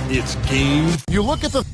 It's game. You look at the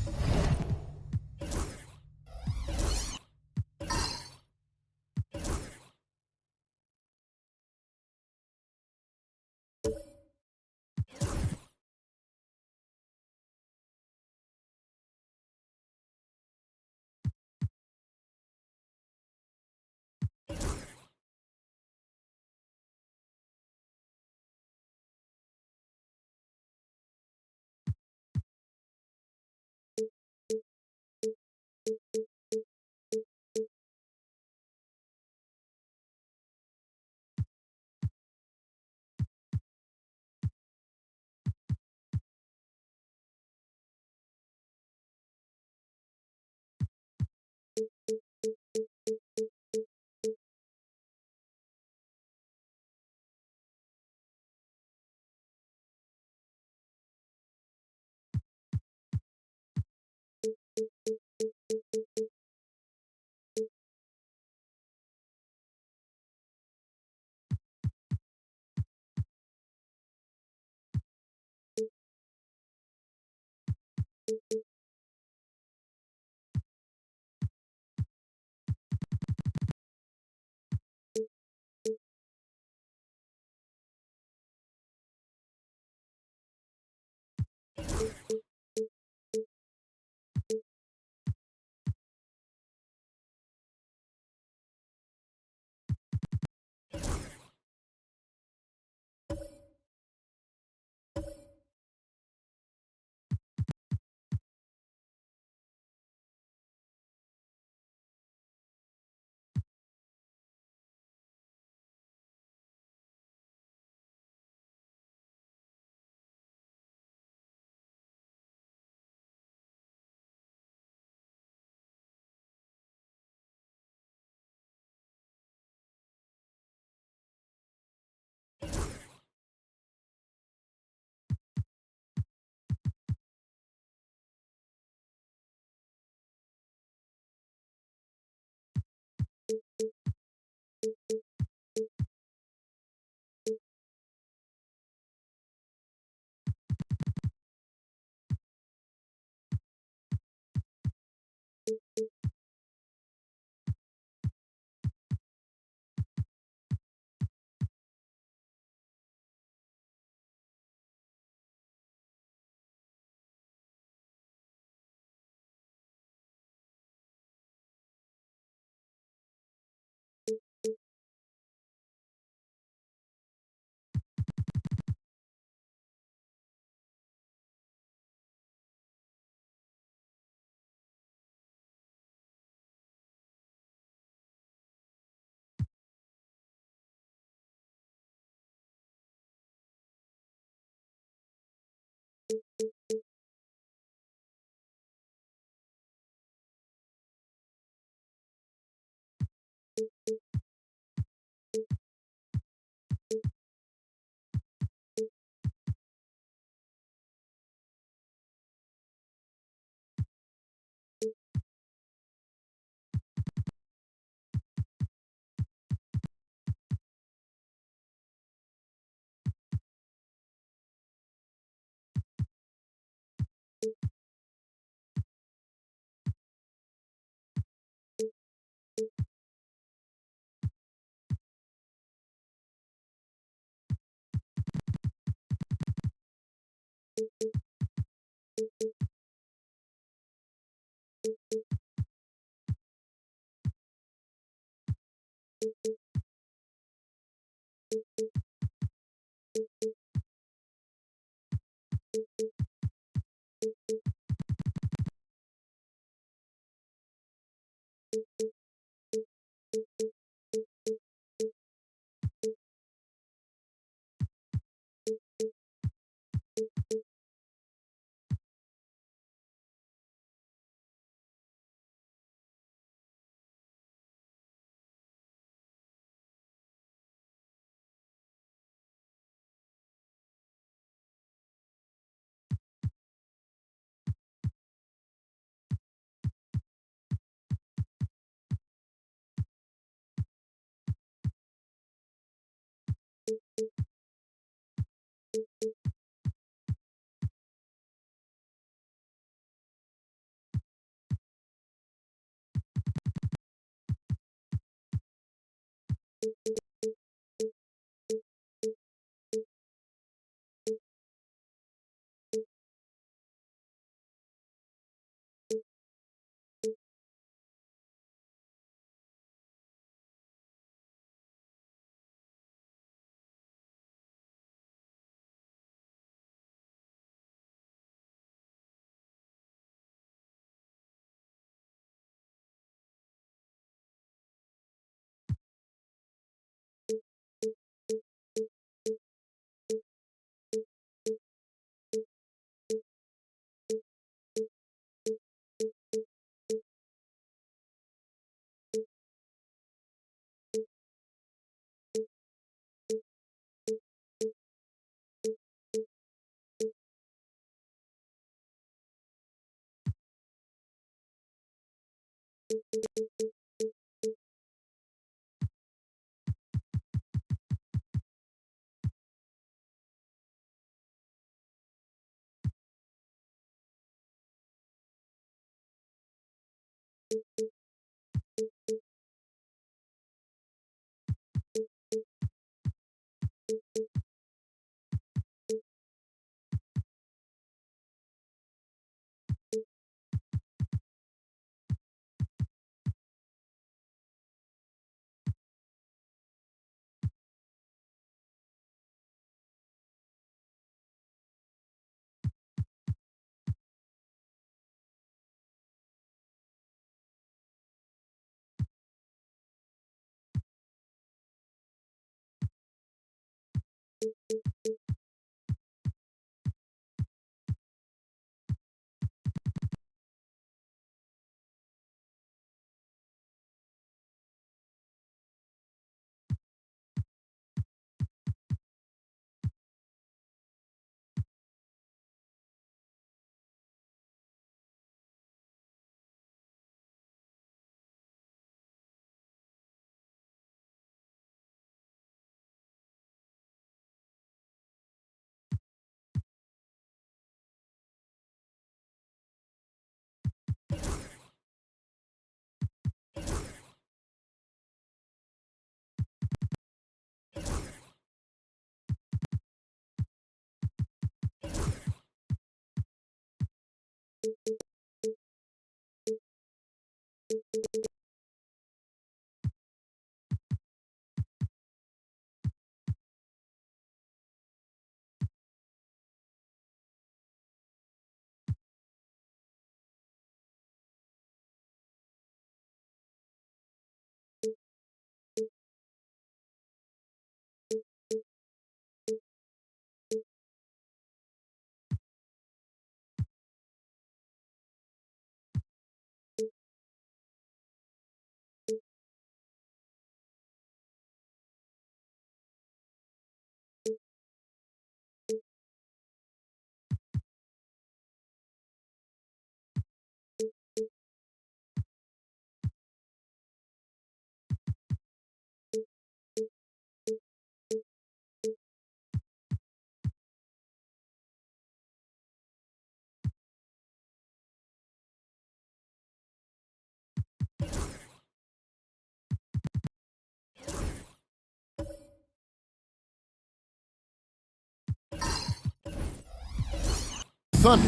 Thunder.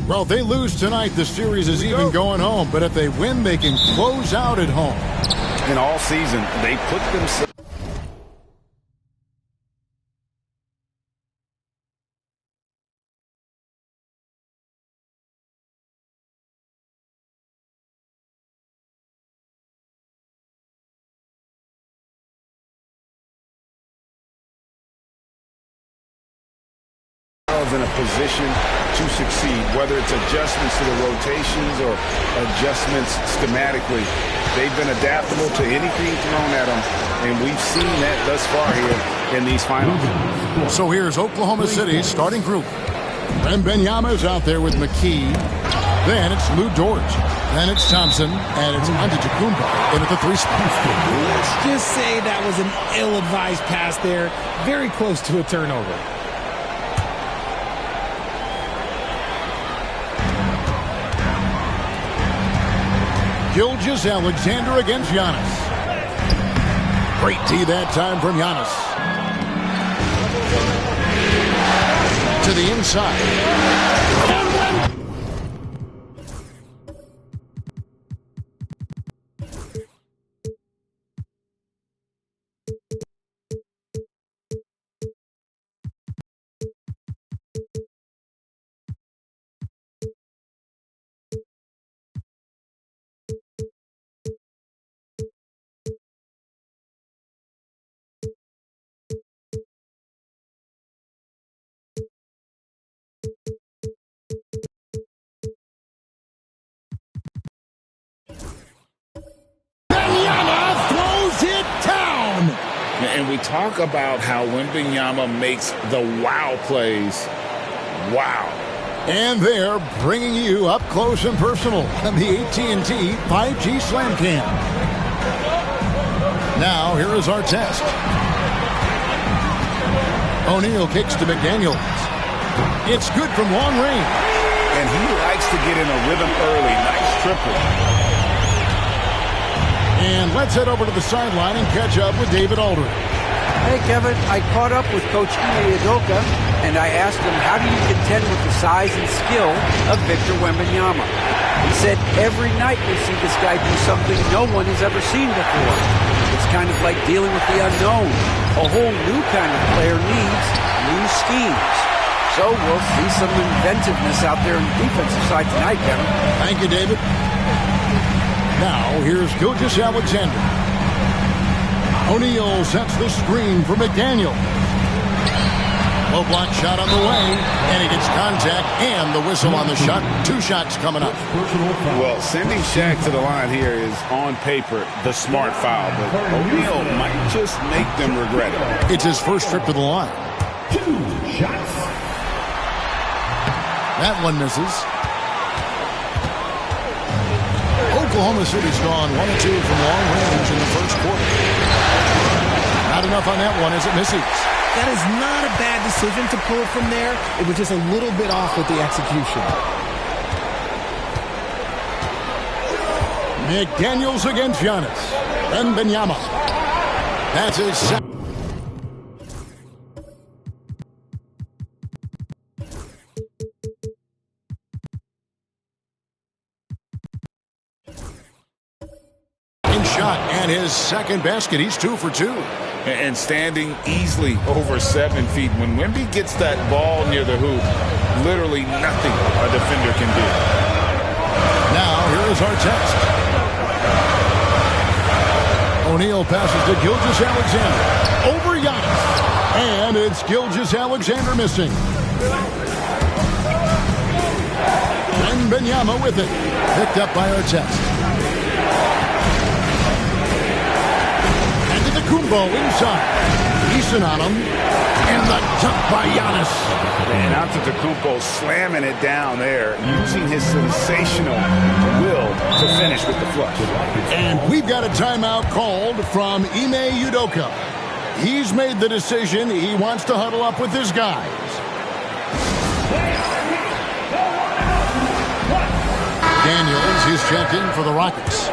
Well, they lose tonight, the series is even going home. But if they win, they can close out at home. In all season, they put themselves... in a position to succeed, whether it's adjustments to the rotations or adjustments schematically. They've been adaptable to anything thrown at them, and we've seen that thus far here in these finals. So here's Oklahoma City's starting group. Wembanyama's out there with McKee. Then it's Lou Dort. Then it's Thompson, and it's Antetokounmpo in at the 3 spot. Let's just say that was an ill-advised pass there. Very close to a turnover. Gilgeous-Alexander against Giannis. Great D that time from Giannis. To the inside. And we talk about how Wembanyama makes the wow plays. Wow. And they're bringing you up close and personal on the AT&T 5G Slam Cam. Now, here is our test. O'Neal kicks to McDaniels. It's good from long range. And he likes to get in a rhythm early. Nice triple. And let's head over to the sideline and catch up with David Aldridge. Hey, Kevin, I caught up with Coach Ime Udoka, and I asked him, how do you contend with the size and skill of Victor Wembanyama? He said, every night we see this guy do something no one has ever seen before. It's kind of like dealing with the unknown. A whole new kind of player needs new schemes. So we'll see some inventiveness out there on the defensive side tonight, Kevin. Thank you, David. Now, here's Gilgeous-Alexander. O'Neal sets the screen for McDaniel. Low block shot on the way, and he gets contact and the whistle on the shot. 2 shots coming up. Well, sending Shaq to the line here is, on paper, the smart foul, but O'Neal might just make them regret it. It's his first trip to the line. 2 shots. That one misses. Oklahoma City's gone 1 of 2 from long range in the first quarter. Not enough on that one as it misses. That is not a bad decision to pull it from there. It was just a little bit off with the execution. McDaniels against Giannis. Wembanyama. That's his second. Shot and his second basket. He's 2 for 2. And standing easily over 7 feet. When Wemby gets that ball near the hoop, literally nothing a defender can do. Now, here is our test. O'Neal passes to Gilgeous-Alexander. Over Giannis. And it's Gilgeous-Alexander missing. Wembanyama with it. Picked up by our test. Kumbo inside. Eason on him. And the dunk by Giannis. And Antetokounmpo slamming it down there, using his sensational will to finish with the flush. And we've got a timeout called from Ime Udoka. He's made the decision. He wants to huddle up with his guys. Daniels is checked in for the Rockets.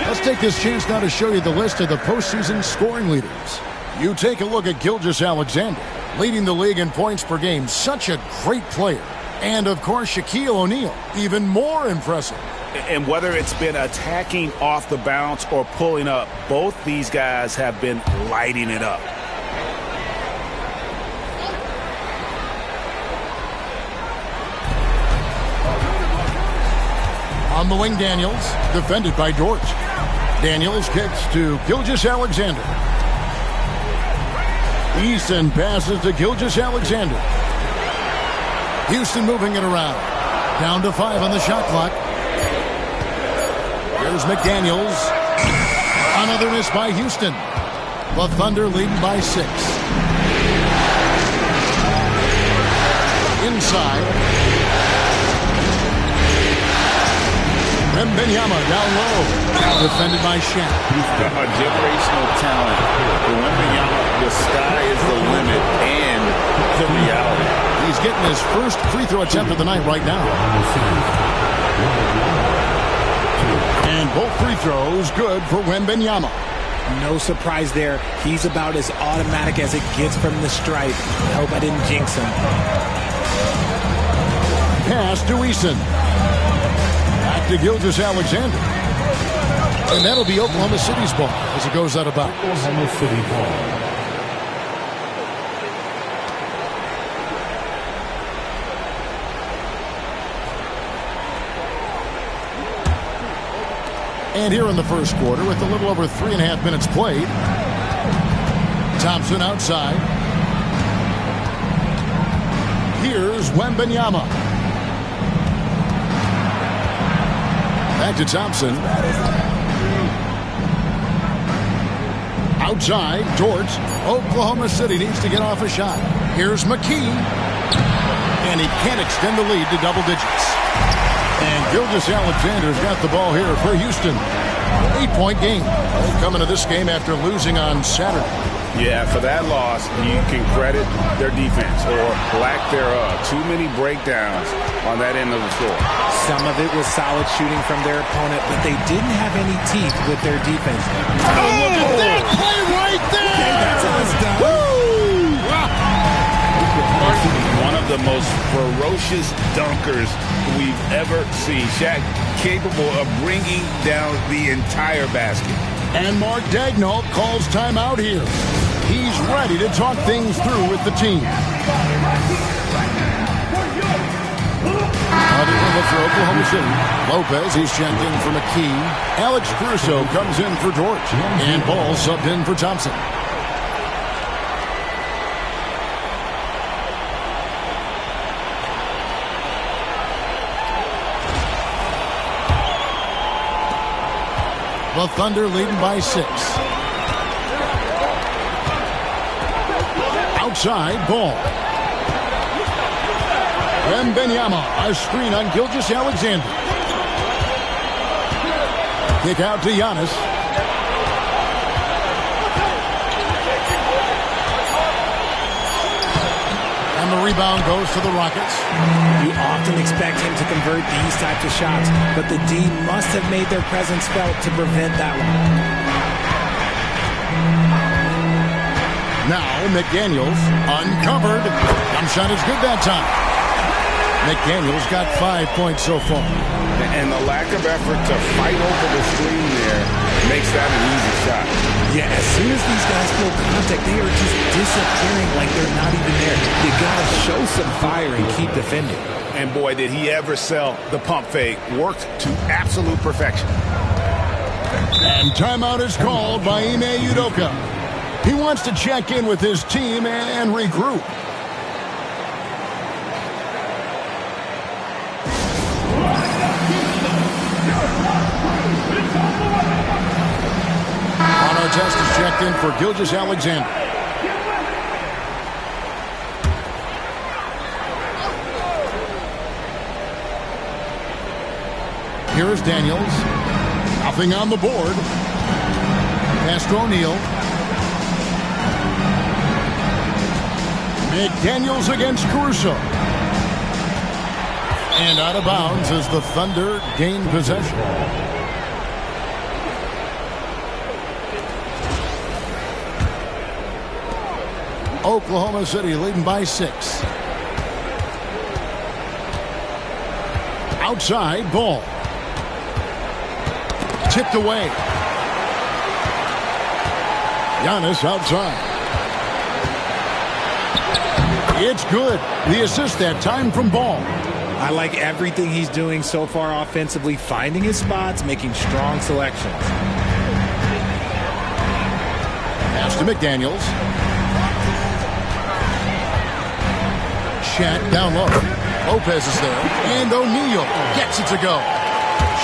Let's take this chance now to show you the list of the postseason scoring leaders. You take a look at Gilgeous-Alexander, leading the league in points per game. Such a great player. And, of course, Shaquille O'Neal, even more impressive. And whether it's been attacking off the bounce or pulling up, both these guys have been lighting it up. On the wing, Daniels, defended by George. Daniels kicks to Gilgeous-Alexander. Eason passes to Gilgeous-Alexander. Houston moving it around. Down to 5 on the shot clock. Here's McDaniels. Another miss by Houston. The Thunder leading by 6. Inside. Wembanyama down low. Defended by Shaq. A generational talent. For Wembanyama, the sky is the limit and the reality. He's getting his first free throw attempt of the night right now. And both free throws good for Wembanyama. No surprise there. He's about as automatic as it gets from the stripe. I hope I didn't jinx him. Pass to Eason. Back to Gilgeous-Alexander. And that'll be Oklahoma City's ball as it goes out of bounds. Oklahoma City ball. And here in the first quarter, with a little over 3.5 minutes played, Thompson outside. Here's Wembanyama. Back to Thompson. Outside, Dort. Oklahoma City needs to get off a shot. Here's McKee. And he can't extend the lead to double digits. And Gilgeous-Alexander's got the ball here for Houston. 8-point game. Coming to this game after losing on Saturday. Yeah, for that loss, you can credit their defense or lack thereof. Too many breakdowns on that end of the floor. Some of it was solid shooting from their opponent, but they didn't have any teeth with their defense. Oh, look at that play right there! Okay, that's how it's done. Woo! One of the most ferocious dunkers we've ever seen. Shaq capable of bringing down the entire basket. And Mark Daigneault calls timeout here. He's ready to talk things through with the team. For Oklahoma City, Lopez, he's checked in for McKee. Alex Caruso comes in for George. And Ball subbed in for Thompson. The Thunder leading by 6. Outside, Ball. Wembanyama, a screen on Gilgeous-Alexander. Kick out to Giannis. And the rebound goes to the Rockets. You often expect him to convert these types of shots, but the D must have made their presence felt to prevent that one. Now McDaniels uncovered. Jump shot is good that time. McDaniels got 5 points so far. And the lack of effort to fight over the screen there makes that an easy shot. Yeah, as soon as these guys feel contact, they are just disappearing like they're not even there. You gotta show some fire and keep defending. And boy, did he ever sell the pump fake. Worked to absolute perfection. And timeout is called by Ime Udoka. He wants to check in with his team and regroup. Test is checked in for Gilgeous-Alexander. Here is Daniels. Nothing on the board. Pass to O'Neal. McDaniels against Caruso. And out of bounds as the Thunder gain possession. Oklahoma City leading by 6. Outside, Ball. Tipped away. Giannis outside. It's good. The assist that time from Ball. I like everything he's doing so far offensively, finding his spots, making strong selections. Pass to McDaniels. Shaq down low. Lopez is there. And O'Neal gets it to go.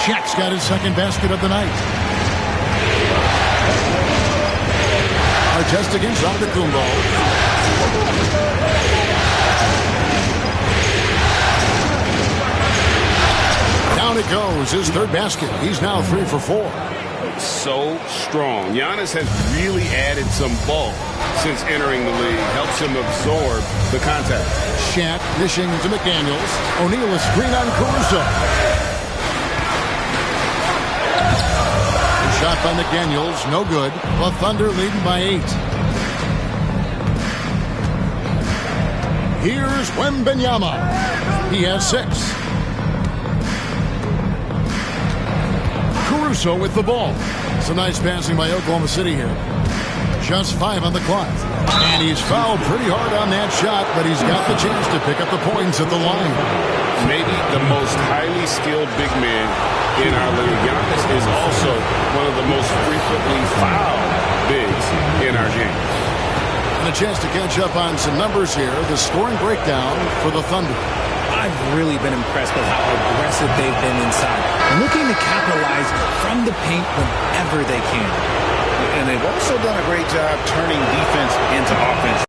Shaq's got his second basket of the night. Artest against Antetokounmpo. Down it goes. His third basket. He's now 3 for 4. So strong. Giannis has really added some bulk since entering the league. Helps him absorb the contact. Shaq dishing to McDaniels. O'Neal a screen on Caruso. Shot by McDaniels, no good. The Thunder leading by 8. Here's Wembanyama. He has 6. Caruso with the ball. Some nice passing by Oklahoma City here. Just 5 on the clock. And he's fouled pretty hard on that shot, but he's got the chance to pick up the points at the line. Maybe the most highly skilled big man in our league. Giannis is also one of the most frequently fouled bigs in our game. And a chance to catch up on some numbers here. The scoring breakdown for the Thunder. I've really been impressed with how aggressive they've been inside, looking to capitalize from the paint whenever they can. And they've also done a great job turning defense into offense.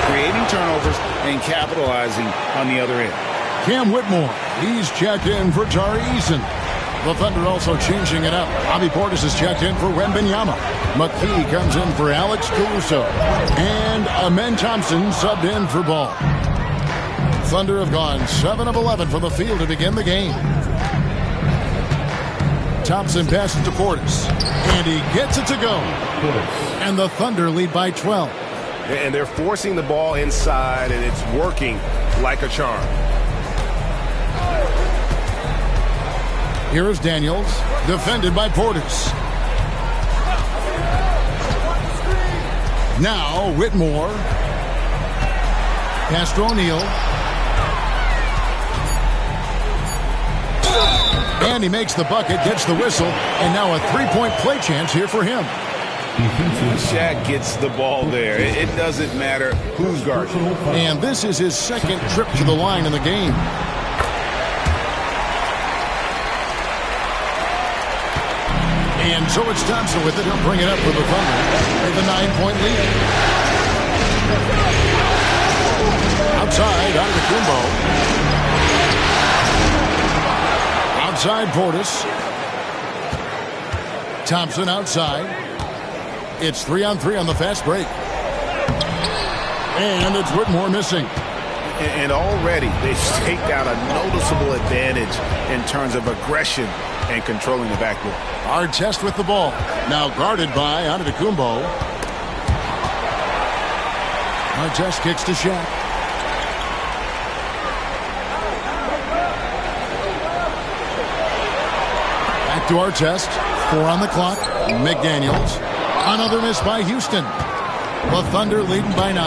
Creating turnovers and capitalizing on the other end. Cam Whitmore, he's checked in for Tari Eason. The Thunder also changing it up. Bobby Portis is checked in for Wembanyama. McKee comes in for Alex Caruso. And Amen Thompson subbed in for Ball. Thunder have gone 7 of 11 from the field to begin the game. Thompson passes to Portis. And he gets it to go. And the Thunder lead by 12. And they're forcing the ball inside, and it's working like a charm. Here is Daniels, defended by Portis. Now Whitmore. Pass to O'Neal. And he makes the bucket, gets the whistle, and now a three-point play chance here for him. Shaq gets the ball there. It doesn't matter who's guarding. And this is his second trip to the line in the game. And so it's Thompson with it. He'll bring it up for the Thunder with a 9-point lead. Outside, Antetokounmpo. Outside, Portis. Thompson outside. It's 3-on-3 on the fast break. And it's Whitmore missing. And already they've staked out a noticeable advantage in terms of aggression and controlling the backboard. Artest with the ball. Now guarded by Antetokounmpo. Artest kicks to Shaq. Back to Artest. 4 on the clock. McDaniels. Another miss by Houston. The Thunder leading by 9.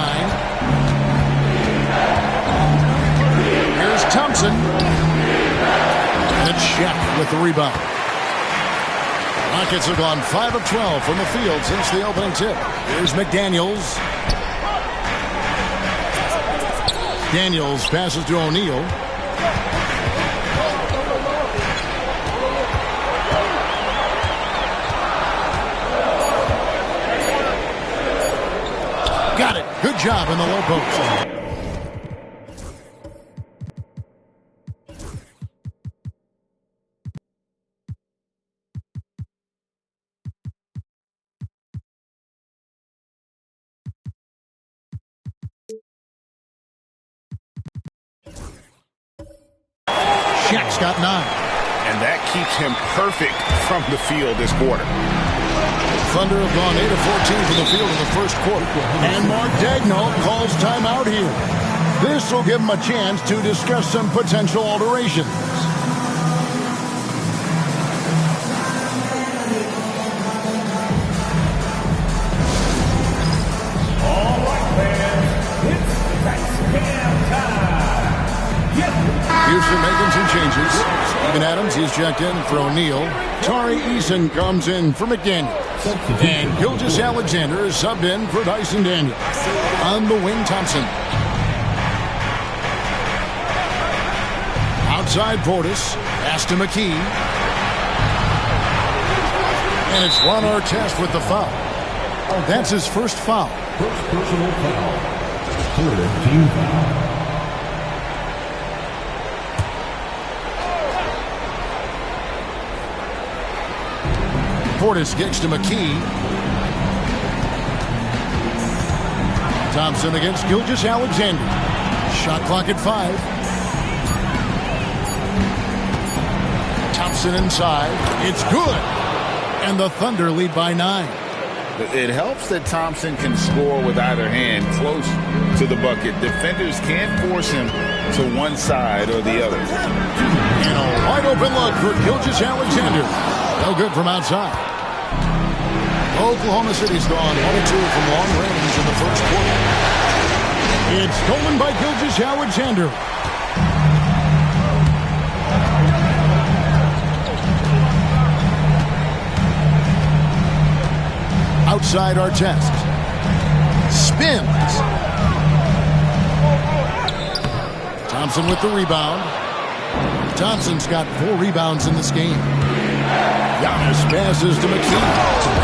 Here's Thompson. And it's Shaq with the rebound. Rockets have gone 5 of 12 from the field since the opening tip. Here's McDaniels. Daniels passes to O'Neal. Got it. Good job in the low post. Shaq's got 9. And that keeps him perfect from the field this quarter. Thunder have gone 8 of 14 from the field in the first quarter. And Mark Daigneault calls timeout here. This will give him a chance to discuss some potential alterations. All right, fans. It's Dice Cam time. Houston making some changes. Steven Adams, he's checked in for O'Neal. Tari Eason comes in for McDaniel. And Gilgeous-Alexander is subbed in for Dyson Daniels. On the wing, Thompson. Outside Portis. Pass to McKee. And it's Ron Artest with the foul. That's his first foul. First personal foul. Third team foul. Portis gets to McKee. Thompson against Gilgeous-Alexander. Shot clock at 5. Thompson inside. It's good. And the Thunder lead by 9. It helps that Thompson can score with either hand close to the bucket. Defenders can't force him to one side or the other. And a wide open look for Gilgeous-Alexander. No good from outside. Oklahoma City's gone 1-2 from long range in the first quarter. It's stolen by Gilgeous-Alexander. Outside Artest. Spins. Thompson with the rebound. Thompson's got 4 rebounds in this game. Giannis passes to McKee,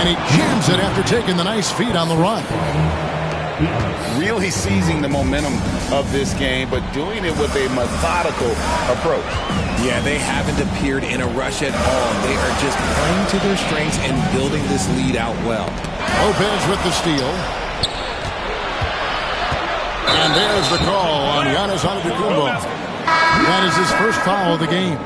and he jams it after taking the nice feed on the run. Really seizing the momentum of this game, but doing it with a methodical approach. Yeah, they haven't appeared in a rush at all. They are just playing to their strengths and building this lead out well. Lopez with the steal. And there's the call on Giannis Antetokounmpo. That is his first foul of the game.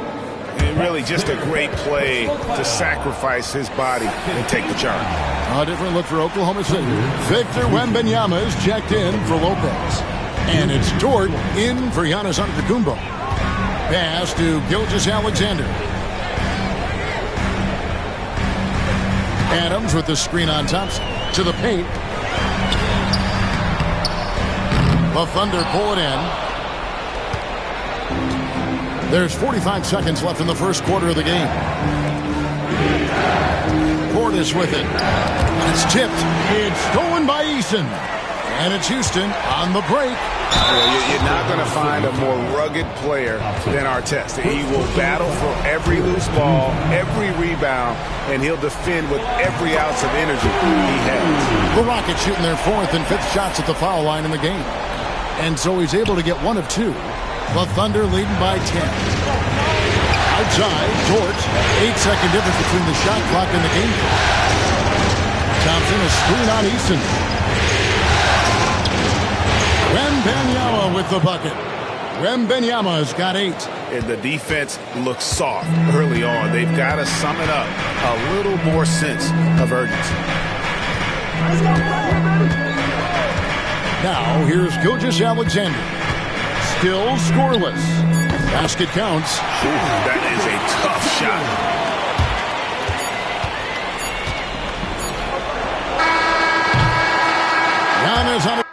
And really just a great play to sacrifice his body and take the charge. A different look for Oklahoma City. Victor Wembanyama is checked in for Lopez. And it's Dort in for Giannis Antetokounmpo. Pass to Gilgeous-Alexander. Adams with the screen on Thompson. To the paint. The Thunder pull it in. There's 45 seconds left in the first quarter of the game. Portis with it. It's tipped. It's stolen by Eason. And it's Houston on the break. Well, you're not going to find a more rugged player than Artest. He will battle for every loose ball, every rebound, and he'll defend with every ounce of energy he has. The Rockets shooting their 4th and 5th shots at the foul line in the game. And so he's able to get 1 of 2. The Thunder leading by 10. Outside, Dort. 8-second difference between the shot clock and the game clock. Thompson a screen on Eason. Wembanyama with the bucket. Wembanyama's got 8. And the defense looks soft early on. They've got to sum it up. A little more sense of urgency. Now, here's Gilgeous-Alexander. Still scoreless. Basket counts. That is a tough shot. Giannis on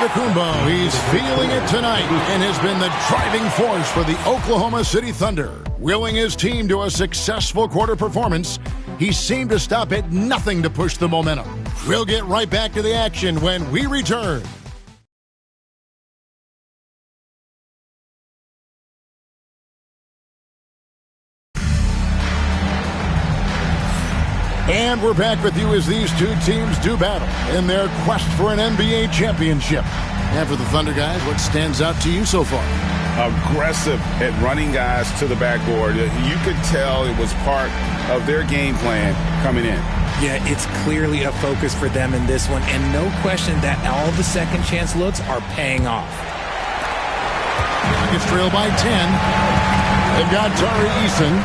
Antetokounmpo, he's feeling it tonight and has been the driving force for the Oklahoma City Thunder. Willing his team to a successful quarter performance, he seemed to stop at nothing to push the momentum. We'll get right back to the action when we return. And we're back with you as these two teams do battle in their quest for an NBA championship. And for the Thunder guys, what stands out to you so far? Aggressive at running guys to the backboard. You could tell it was part of their game plan coming in. Yeah, it's clearly a focus for them in this one, and no question that all the second chance looks are paying off. It's trailed by 10. They've got Tari Eason.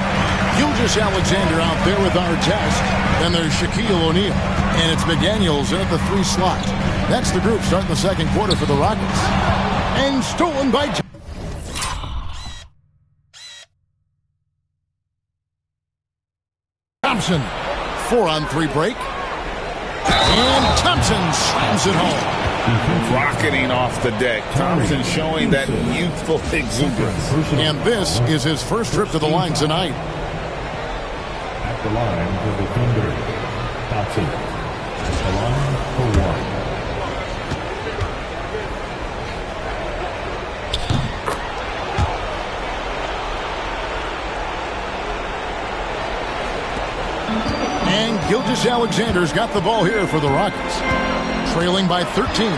Gilgeous-Alexander out there with Artest. Then there's Shaquille O'Neal. And it's McDaniels in at the 3 slot. That's the group starting the second quarter for the Rockets. And stolen by Thompson. 4-on-3 break. And Thompson slams it home. Rocketing off the deck. Thompson showing that youthful exuberance. And this is his first trip to the line tonight. At the line for the Thunder, Thompson. At the line for 1. And Gilgeous-Alexander's got the ball here for the Rockets. Trailing by 13.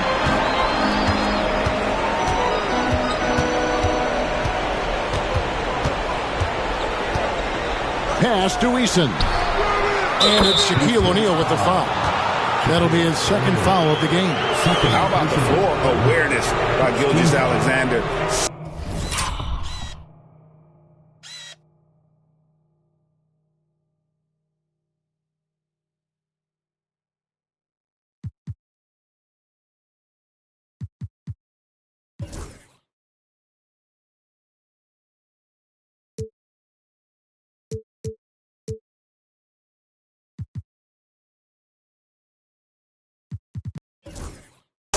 Pass to Eason. And it's Shaquille O'Neal with the foul. That'll be his second foul of the game. How about the floor awareness by Gilgeous-Alexander?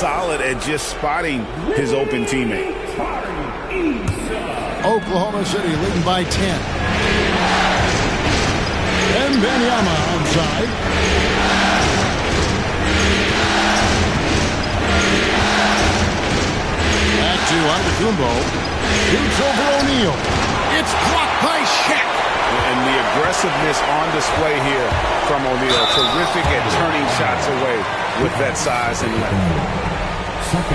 Solid at just spotting his open teammate. Oklahoma City leading by 10. And Wembanyama onside. Back to Antetokounmpo. Shoots over O'Neal. It's blocked by Shaq. And the aggressiveness on display here from O'Neal. Terrific at turning shots away with that size and length.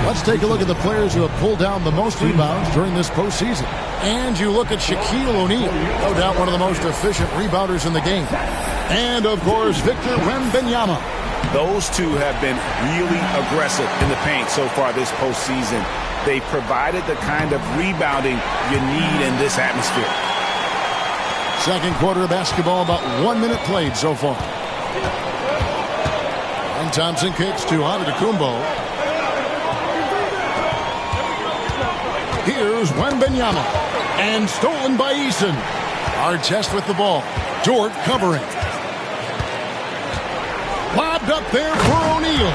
Let's take a look at the players who have pulled down the most rebounds during this postseason. And you look at Shaquille O'Neal, no doubt one of the most efficient rebounders in the game. And, of course, Victor Wembanyama. Those two have been really aggressive in the paint so far this postseason. They provided the kind of rebounding you need in this atmosphere. Second quarter of basketball, about 1 minute played so far. And Thompson kicks to Antetokounmpo. Here's Wembanyama. And stolen by Eason. Artest with the ball. Dort covering. Lobbed up there for O'Neal.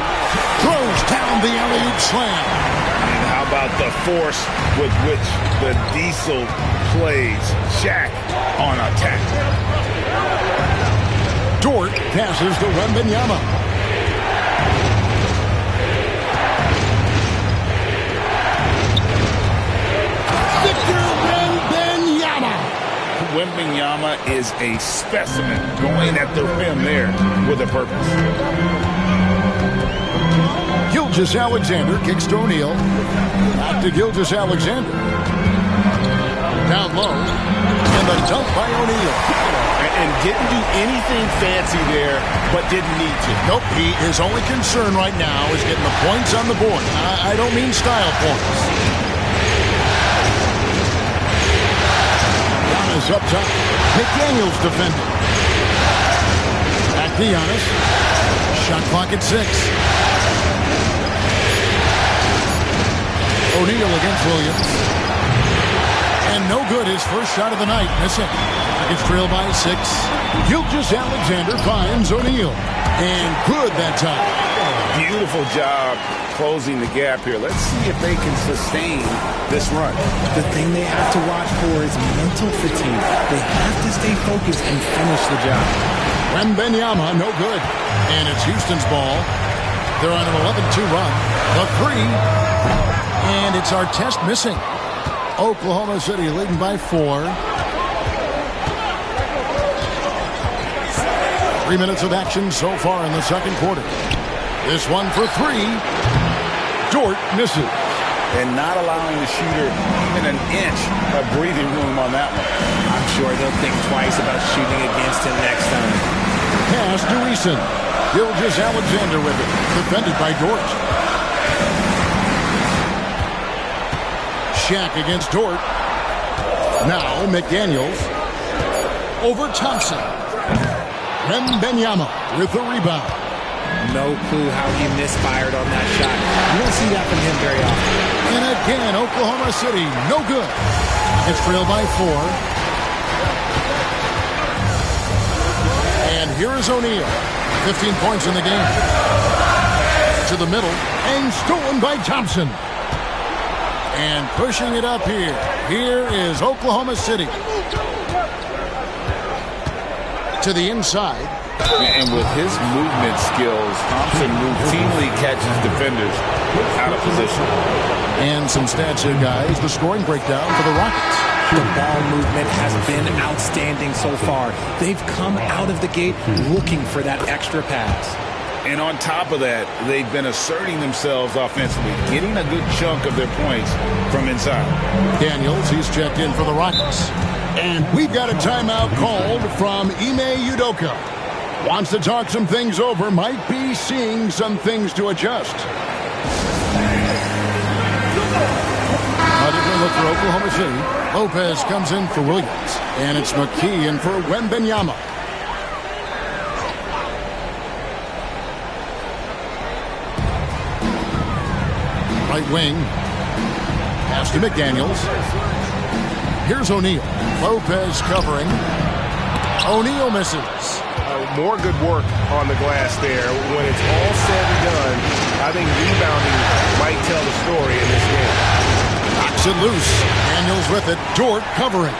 Throws down the alley-oop slam. And how about the force with which the Diesel plays Shaq on attack? Dort passes to Wembanyama. Wembanyama is a specimen going at the rim there with a purpose. Gilgeous-Alexander kicks to O'Neal. Back to Gilgeous-Alexander. Down low. And the dunk by O'Neal. And didn't do anything fancy there, but didn't need to. Nope, his only concern right now is getting the points on the board. I don't mean style points. Up top. McDaniels defending. Back to Giannis. Shot clock at 6. O'Neal against Williams. And no good, his first shot of the night. Missing. It's trailed by 6. Gilgeous-Alexander finds O'Neal. And good that time. Beautiful job closing the gap here. Let's see if they can sustain this run. The thing they have to watch for is mental fatigue. They have to stay focused and finish the job. Wembanyama, no good. And it's Houston's ball. They're on an 11-2 run. The three. And it's Artest missing. Oklahoma City leading by 4. 3 minutes of action so far in the second quarter. This one for 3. Dort misses. And not allowing the shooter even an inch of breathing room on that one. I'm sure they'll think twice about shooting against him next time. Pass to Eason. Gilgeous-Alexander with it. Defended by Dort. Shaq against Dort. Now McDaniels. Over Thompson. Wembanyama with the rebound. No clue how he misfired on that shot. You don't see that from him very often. And again, Oklahoma City, no good. It's trailed by 4. And here is O'Neal. 15 points in the game. To the middle, and stolen by Thompson. And pushing it up here. Here is Oklahoma City. To the inside. And with his movement skills, Thompson routinely catches defenders out of position. And some stats here, guys. The scoring breakdown for the Rockets. The ball movement has been outstanding so far. They've come out of the gate looking for that extra pass. And on top of that, they've been asserting themselves offensively, getting a good chunk of their points from inside. Daniels, he's checked in for the Rockets. And we've got a timeout called from Ime Udoka. Wants to talk some things over, might be seeing some things to adjust. A different look for Oklahoma City. Lopez comes in for Williams. And it's McKee in for Wembanyama. Right wing. Pass to McDaniels. Here's O'Neal. Lopez covering. O'Neal misses. More good work on the glass there. When it's all said and done, I think rebounding might tell the story in this game. Knocks it loose. Daniels with it. Dort covering.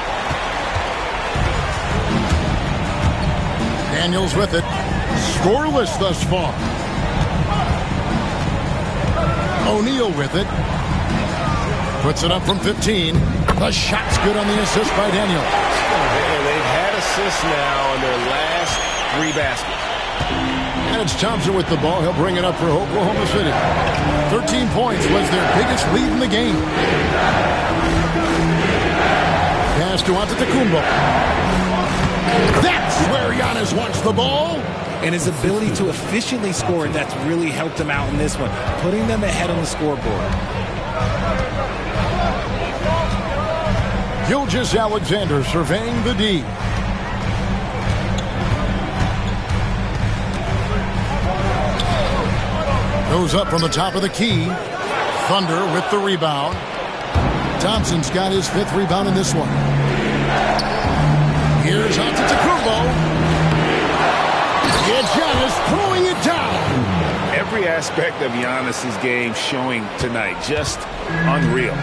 Daniels with it. Scoreless thus far. O'Neal with it. Puts it up from 15. The shot's good on the assist by Daniels. And they've had assists now on their last 3 baskets. And it's Thompson with the ball. He'll bring it up for Oklahoma City. 13 points was their biggest lead in the game. Pass to Antetokounmpo. That's where Giannis wants the ball. And his ability to efficiently score, that's really helped him out in this one, putting them ahead on the scoreboard. Gilgeous-Alexander surveying the D. Goes up from the top of the key. Thunder with the rebound. Thompson's got his 5th rebound in this one. Here's Antetokounmpo. It's Giannis throwing it down. Every aspect of Giannis's game showing tonight. Just unreal.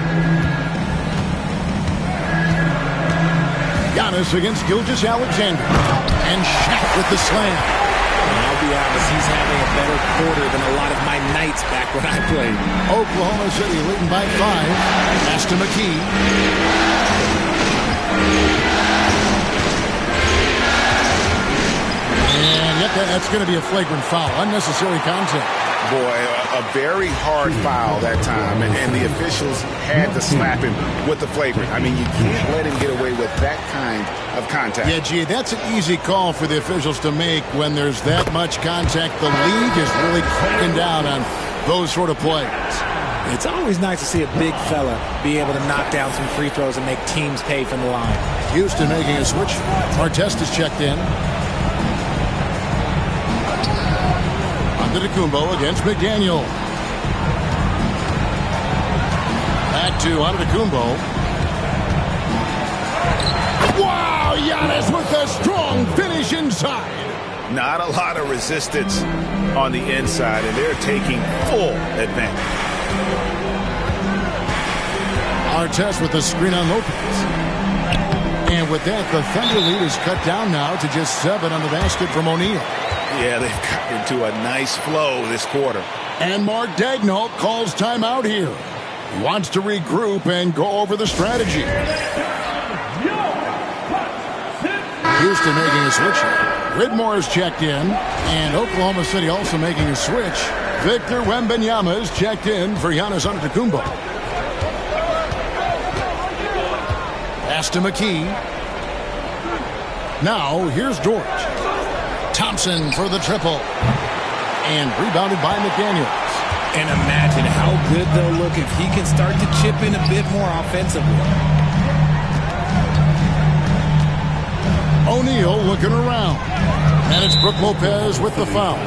Giannis against Gilgeous-Alexander. And Shaq with the slam. And I'll be honest, he's having a better quarter than a lot of my nights back when I played. Oklahoma City leading by 5. Pass to McKee. And yet that's going to be a flagrant foul. Unnecessary contact. Boy, a very hard foul that time, and the officials had to slap him with the flagrant. I mean, you can't let him get away with that kind of contact. Yeah, gee, that's an easy call for the officials to make when there's that much contact. The league is really cracking down on those sort of plays. It's always nice to see a big fella be able to knock down some free throws and make teams pay from the line. Houston making a switch. Artest is checked in. Antetokounmpo against McDaniel. Back to Antetokounmpo. Wow, Giannis with a strong finish inside. Not a lot of resistance on the inside, and they're taking full advantage. Artest with the screen on Lopez. And with that, the Thunder lead is cut down now to just 7 on the basket from O'Neal. Yeah, they've got into a nice flow this quarter. And Mark Daigneault calls timeout here. He wants to regroup and go over the strategy. Houston making a switch here. Whitmore is checked in, and Oklahoma City also making a switch. Victor Wembanyama is checked in for Giannis Antetokounmpo. Pass to McKee. Now, here's George. Thompson for the triple. And rebounded by McDaniels. And imagine how good they'll look if he can start to chip in a bit more offensively. O'Neal looking around. And it's Brook Lopez with the foul.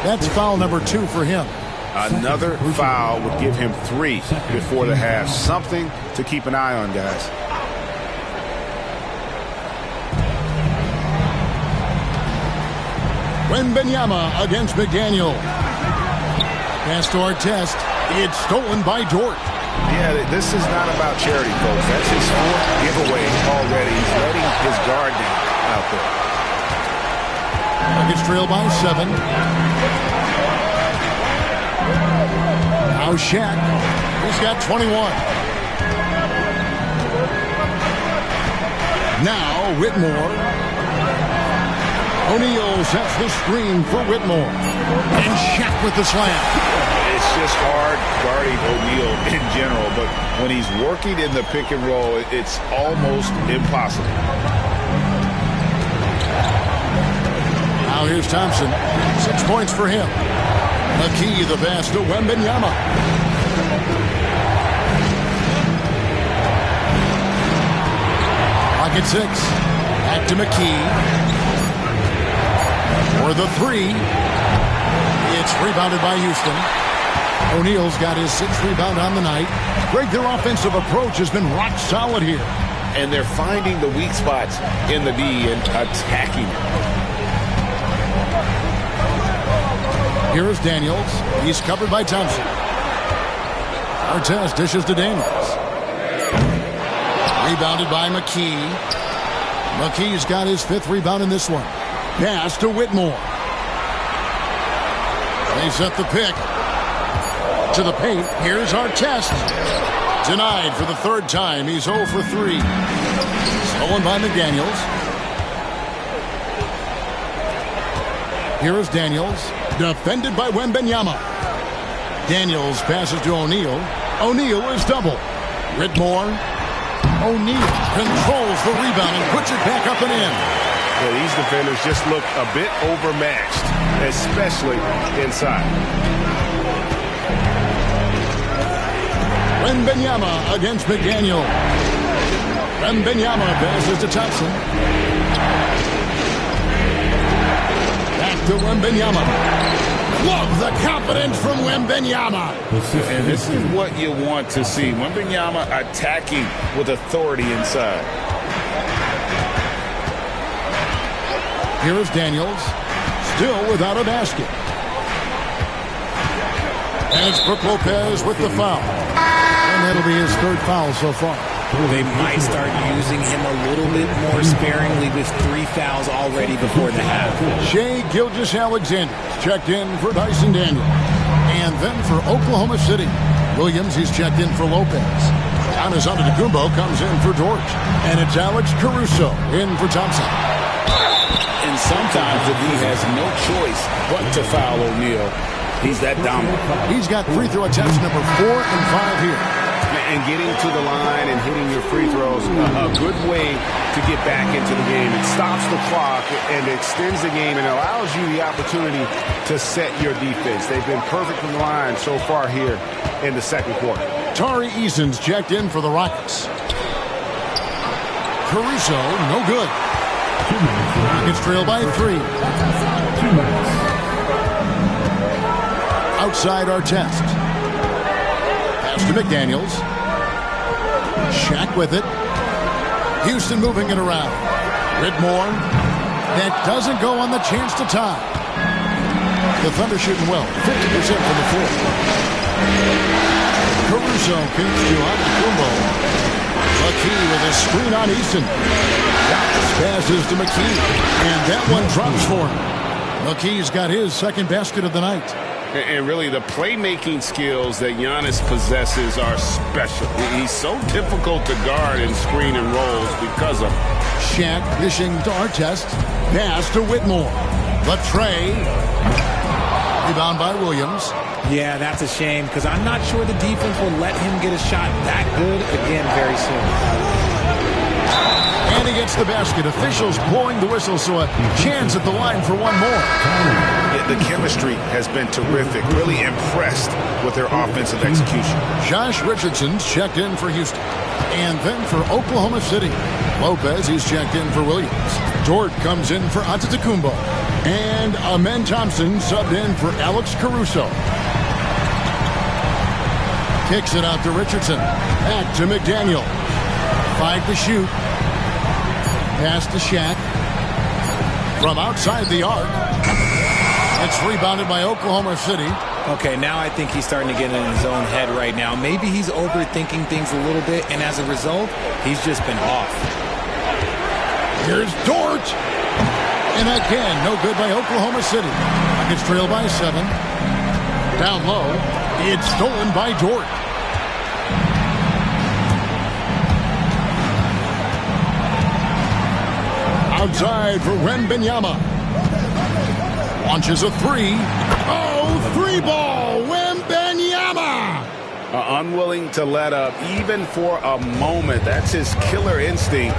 That's foul number 2 for him. Another foul would give him 3 before the half. Something to keep an eye on, guys. Wembanyama against McDaniel. Pass to Artest. It's stolen by Dort. Yeah, this is not about charity, folks. That's his 4th giveaway already. He's letting his guard down out there. Nuggets trail by 7. Now Shaq. He's got 21. Now Whitmore. O'Neal sets the screen for Whitmore. And Shaq with the slam. It's just hard guarding O'Neal in general, but when he's working in the pick and roll, it's almost impossible. Now here's Thompson. 6 points for him. McKee the pass to Wembanyama. Pocket 6. Back to McKee. For the 3. It's rebounded by Houston. O'Neal's got his 6th rebound on the night. Greg, their offensive approach has been rock solid here. And they're finding the weak spots in the D and attacking. Here is Daniels. He's covered by Thompson. Artest dishes to Daniels. Rebounded by McKee. McKee's got his 5th rebound in this one. Pass to Whitmore. They set the pick. To the paint. Here's Artest. Denied for the 3rd time. He's 0 for 3. Stolen by McDaniels. Here is Daniels. Defended by Wembanyama. Daniels passes to O'Neal. O'Neal is double. Whitmore. O'Neal controls the rebound and puts it back up and in. Yeah, these defenders just look a bit overmatched, especially inside. Wembanyama against McDaniel. Wembanyama passes to Thompson. Back to Wembanyama. Love the confidence from Wembanyama. And this is what you want to see. Wembanyama attacking with authority inside. Here is Daniels. Still without a basket. And it's Brook Lopez with the foul. And that'll be his 3rd foul so far. They might start using him a little bit more sparingly with 3 fouls already before the half. Shai Gilgeous-Alexander checked in for Dyson Daniels. And then for Oklahoma City, Williams is checked in for Lopez. Giannis Antetokounmpo comes in for George. And it's Alex Caruso in for Thompson. And sometimes the D has no choice but to foul O'Neal. He's that dominant. He's got free throw attempts number 4 and 5 here. And getting to the line and hitting your free throws, a good way to get back into the game. It stops the clock and extends the game and allows you the opportunity to set your defense. They've been perfect from the line so far here in the 2nd quarter. Tari Eason's checked in for the Rockets. Caruso, no good. Rockets trail by 3. Outside Artest. Pass to McDaniels. Shaq with it. Houston moving it around. Whitmore. That doesn't go on the chance to tie. The Thunder shooting well, 50% from the floor. Caruso kicks to Antetokounmpo. McKee with a screen on Easton. Passes to McKee, and that one drops for him. McKee's got his second basket of the night. And really, the playmaking skills that Giannis possesses are special. He's so difficult to guard in screen and rolls because of it. Shaq dishing to Artest. Pass to Whitmore. Latrey. Rebound by Williams. Yeah, that's a shame because I'm not sure the defense will let him get a shot that good again very soon. And he gets the basket. Officials blowing the whistle, so a chance at the line for one more. Yeah, the chemistry has been terrific. Really impressed with their offensive execution. Josh Richardson's checked in for Houston. And then for Oklahoma City, Lopez, he's checked in for Williams. Dort comes in for Antetokounmpo. And Amen Thompson subbed in for Alex Caruso. Kicks it out to Richardson. Back to McDaniel. 5 to shoot. Pass to Shaq. From outside the arc. It's rebounded by Oklahoma City. Okay, now I think he's starting to get in his own head right now. Maybe he's overthinking things a little bit, and as a result, he's just been off. Here's Dort. And again, no good by Oklahoma City. Rockets trail by 7. Down low. It's stolen by Dort. Outside for Wembanyama. Launches a 3. Oh, 3-ball. Wembanyama. Unwilling to let up even for a moment. That's his killer instinct,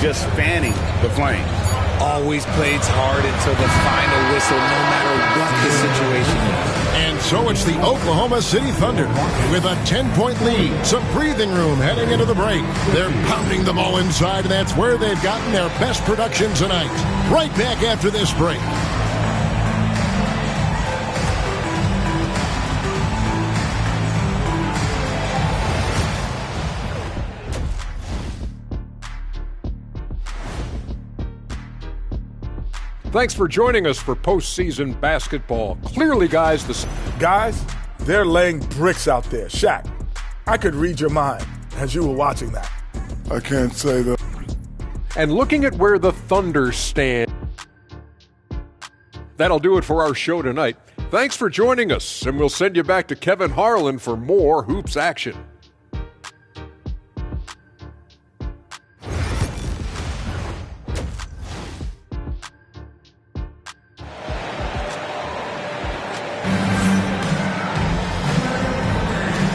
just fanning the flame. Always plays hard until the final whistle, no matter what the situation is. And so it's the Oklahoma City Thunder with a 10-point lead. Some breathing room heading into the break. They're pounding the ball inside, and that's where they've gotten their best production tonight. Right back after this break. Thanks for joining us for postseason basketball. Clearly, guys, they're laying bricks out there. Shaq, I could read your mind as you were watching that. I can't say that. And looking at where the Thunder stand. That'll do it for our show tonight. Thanks for joining us, and we'll send you back to Kevin Harlan for more hoops action.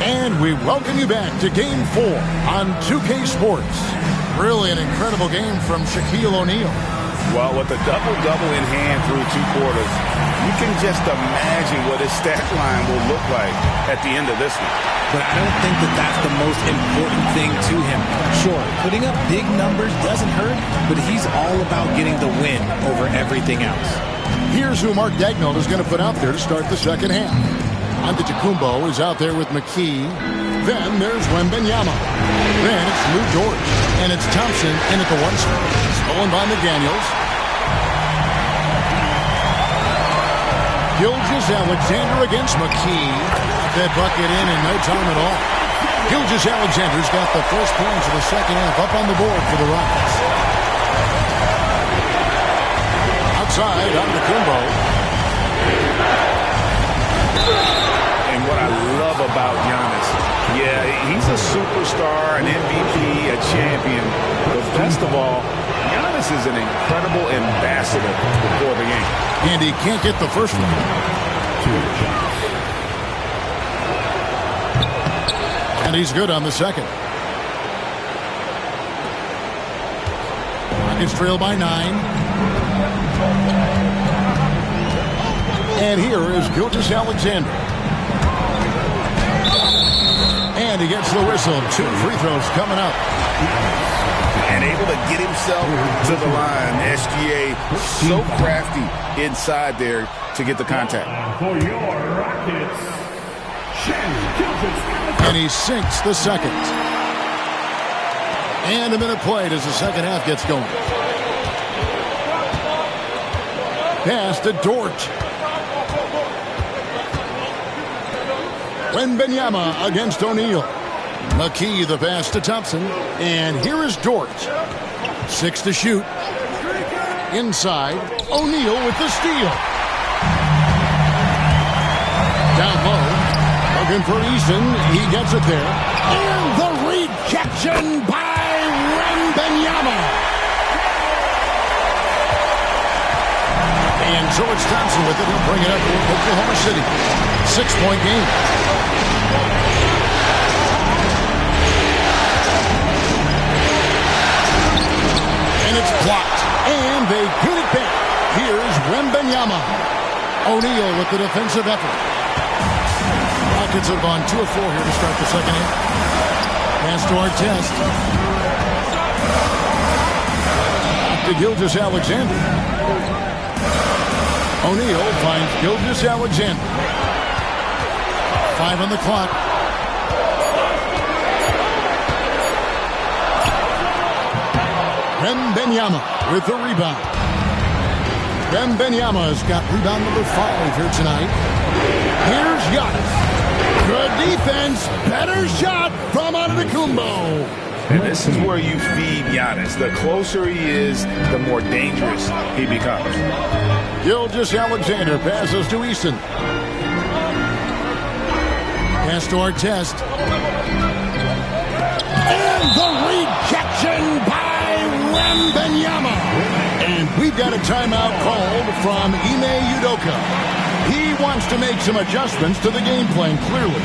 And we welcome you back to Game 4 on 2K Sports. Really an incredible game from Shaquille O'Neal. Well, with a double-double in hand through 2 quarters, you can just imagine what his stat line will look like at the end of this one. But I don't think that that's the most important thing to him. Sure, putting up big numbers doesn't hurt, but he's all about getting the win over everything else. Here's who Mark Daigneault is going to put out there to start the second half. Antetokounmpo is out there with McKee. Then there's Wembanyama. Then it's Lou Dort. And it's Thompson in at the 1 spot. Stolen by McDaniels. Gilgeous-Alexander against McKee. That bucket in no time at all. Gilgeous-Alexander's got the first points of the second half up on the board for the Rockets. Outside, Antetokounmpo. And what I love about Giannis, yeah, he's a superstar, an MVP, a champion. But best of all, Giannis is an incredible ambassador for the game. And he can't get the first one. And he's good on the second. Rockets trail by 9. And here is Gilgeous-Alexander. And he gets the whistle. 2 free throws coming up. And able to get himself to the line. SGA so crafty inside there to get the contact. For your Rockets, Shai Gilgeous-Alexander. And he sinks the second. And a minute played as the second half gets going. Pass to Dort. Wembanyama against O'Neal. McKee the pass to Thompson. And here is Dort. 6 to shoot. Inside. O'Neal with the steal. Down low. Looking for Eason. He gets it there. And the rejection by Wembanyama. And so it's Thompson with it. He'll bring it up for Oklahoma City. 6-point game. And it's blocked. And they get it back. Here's Wembanyama. O'Neal with the defensive effort. Rockets have gone 2 of 4 here to start the second half. Pass to Artest. To Gilgeous-Alexander. O'Neal finds Gilgeous-Alexander. 5 on the clock. Wembanyama with the rebound. Wembanyama's got rebound number 5 here tonight. Here's Giannis. Good defense. Better shot from Antetokounmpo. And this is where you feed Giannis. The closer he is, the more dangerous he becomes. Gilgeous-Alexander passes to Eason. Pass to Artest. And the rejection by Wembanyama. And we've got a timeout called from Ime Udoka. He wants to make some adjustments to the game plan, clearly.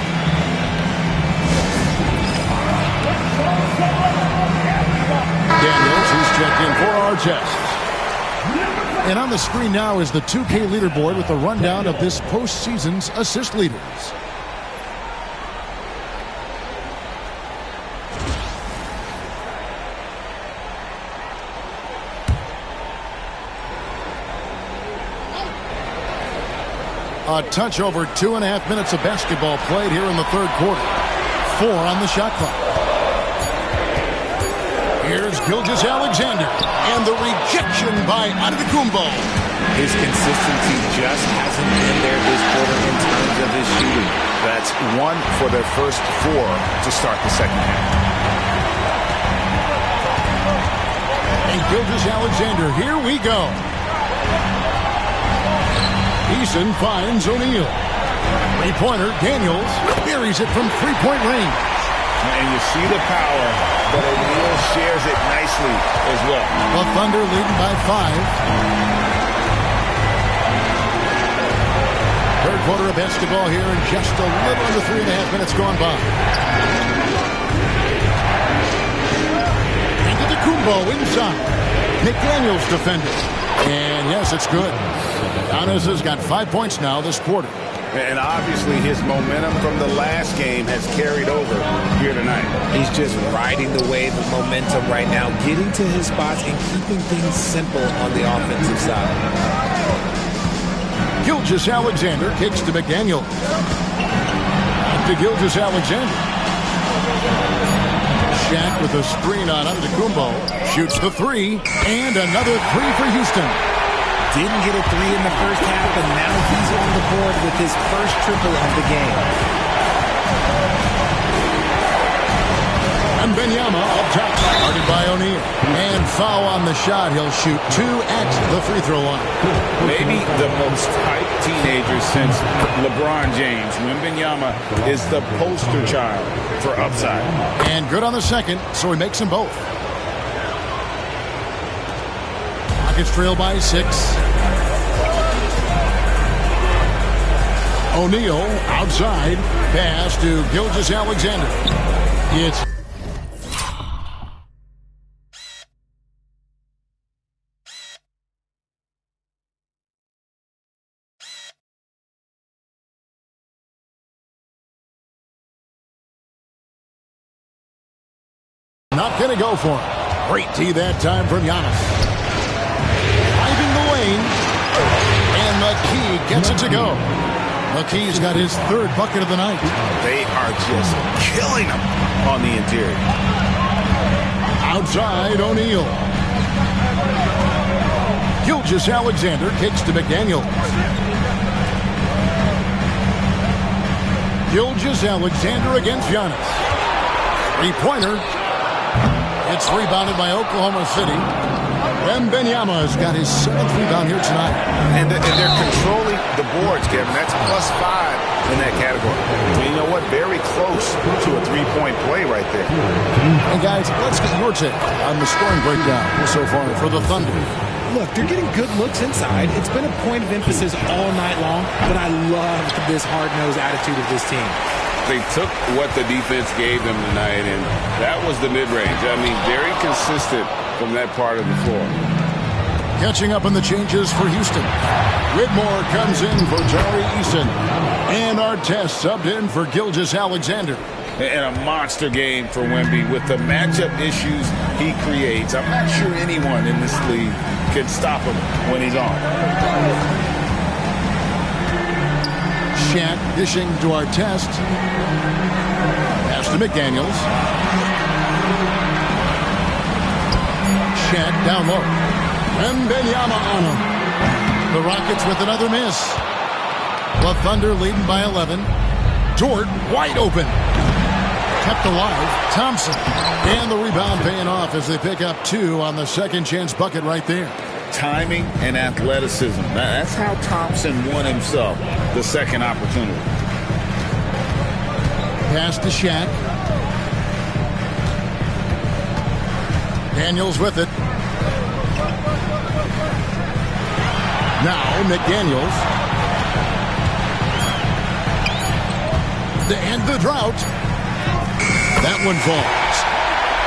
Daniels, who's checked in for Artest. And on the screen now is the 2K leaderboard with a rundown of this postseason's assist leaders. A touch over 2.5 minutes of basketball played here in the third quarter. 4 on the shot clock. Here's Gilgeous-Alexander, and the rejection by Antetokounmpo. His consistency just hasn't been there this quarter in terms of his shooting. That's 1 for their first 4 to start the second half. And Gilgeous-Alexander, here we go. Eason finds O'Neal. Three-pointer, Daniels buries it from three-point range. And you see the power, but O'Neal shares it nicely as well. The Thunder leading by 5. Third quarter of basketball here, and just a little under 3.5 minutes gone by. Antetokounmpo inside. McDaniels defended. And yes, it's good. Giannis has got 5 points now this quarter. And obviously his momentum from the last game has carried over here tonight. He's just riding the wave of momentum right now, getting to his spots and keeping things simple on the offensive side. Gilgeous-Alexander kicks to McDaniel. To Gilgeous-Alexander. Shaq with a screen on Antetokounmpo. Shoots the 3. And another 3 for Houston. Didn't get a 3 in the first half, and now he's on the board with his first triple of the game. And Wembanyama up top, guarded by O'Neal. And foul on the shot. He'll shoot 2 at the free throw line. Maybe the most hyped teenager since LeBron James. Wembanyama is the poster child for upside. And good on the second, so he makes them both. Rockets trail by 6. O'Neal outside. Pass to Gilgeous-Alexander. It's not going to go for him. Great tee that time from Giannis. Driving the lane. And McKee gets it to go. McKee's got his 3rd bucket of the night. They are just killing him on the interior. Outside, O'Neal. Gilgeous-Alexander kicks to McDaniels. Gilgeous-Alexander against Giannis. Three-pointer. It's rebounded by Oklahoma City. Wembanyama has got his 7th rebound here tonight. And they're controlling the boards, Kevin. That's +5 in that category. And you know what? Very close to a three-point play right there. And guys, let's get your take on the scoring breakdown so far for the Thunder. Look, they're getting good looks inside. It's been a point of emphasis all night long, but I love this hard-nosed attitude of this team. They took what the defense gave them tonight, and that was the mid-range. I mean, very consistent from that part of the floor. Catching up on the changes for Houston. Whitmore comes in for Tari Eason. And Artest subbed in for Gilgeous-Alexander. And a monster game for Wemby with the matchup issues he creates. I'm not sure anyone in this league can stop him when he's on. Shaq dishing to Artest. Pass to McDaniels. Shaq down low. Wembanyama on him. The Rockets with another miss. The Thunder leading by 11. Dort wide open. Kept alive. Thompson. And the rebound paying off as they pick up 2 on the second chance bucket right there. Timing and athleticism. That's how Thompson won himself the second opportunity. Pass to Shaq. Daniels with it. Now McDaniels. To end the drought. That one falls.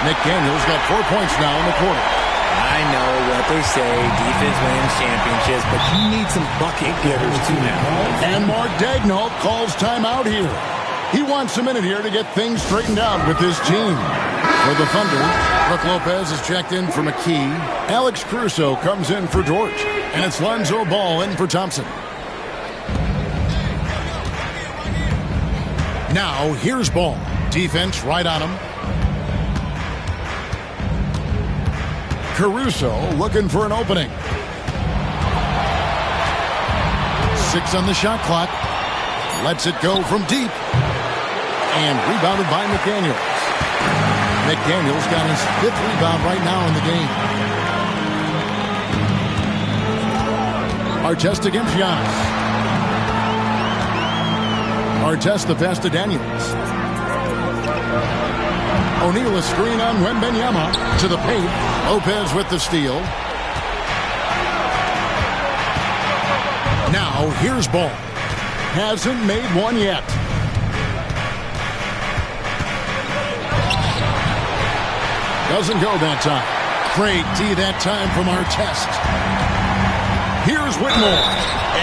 McDaniels got 4 points now in the quarter. I know what they say, defense wins championships, but you need some bucket getters too now. And Mark Daigneault calls timeout here. He wants a minute here to get things straightened out with his team. For the Thunder, Brook Lopez is checked in for McKee. Alex Caruso comes in for Dort. And it's Lonzo Ball in for Thompson. Now, here's Ball. Defense right on him. Caruso looking for an opening. 6 on the shot clock. Lets it go from deep. And rebounded by McDaniels. McDaniels got his 5th rebound right now in the game. Artest against Giannis. Artest the pass to Daniels. O'Neal a screen on Wembanyama to the paint. Lopez with the steal. Now here's Ball. Hasn't made one yet. Doesn't go that time. Great D that time from Artest. Here's Whitmore.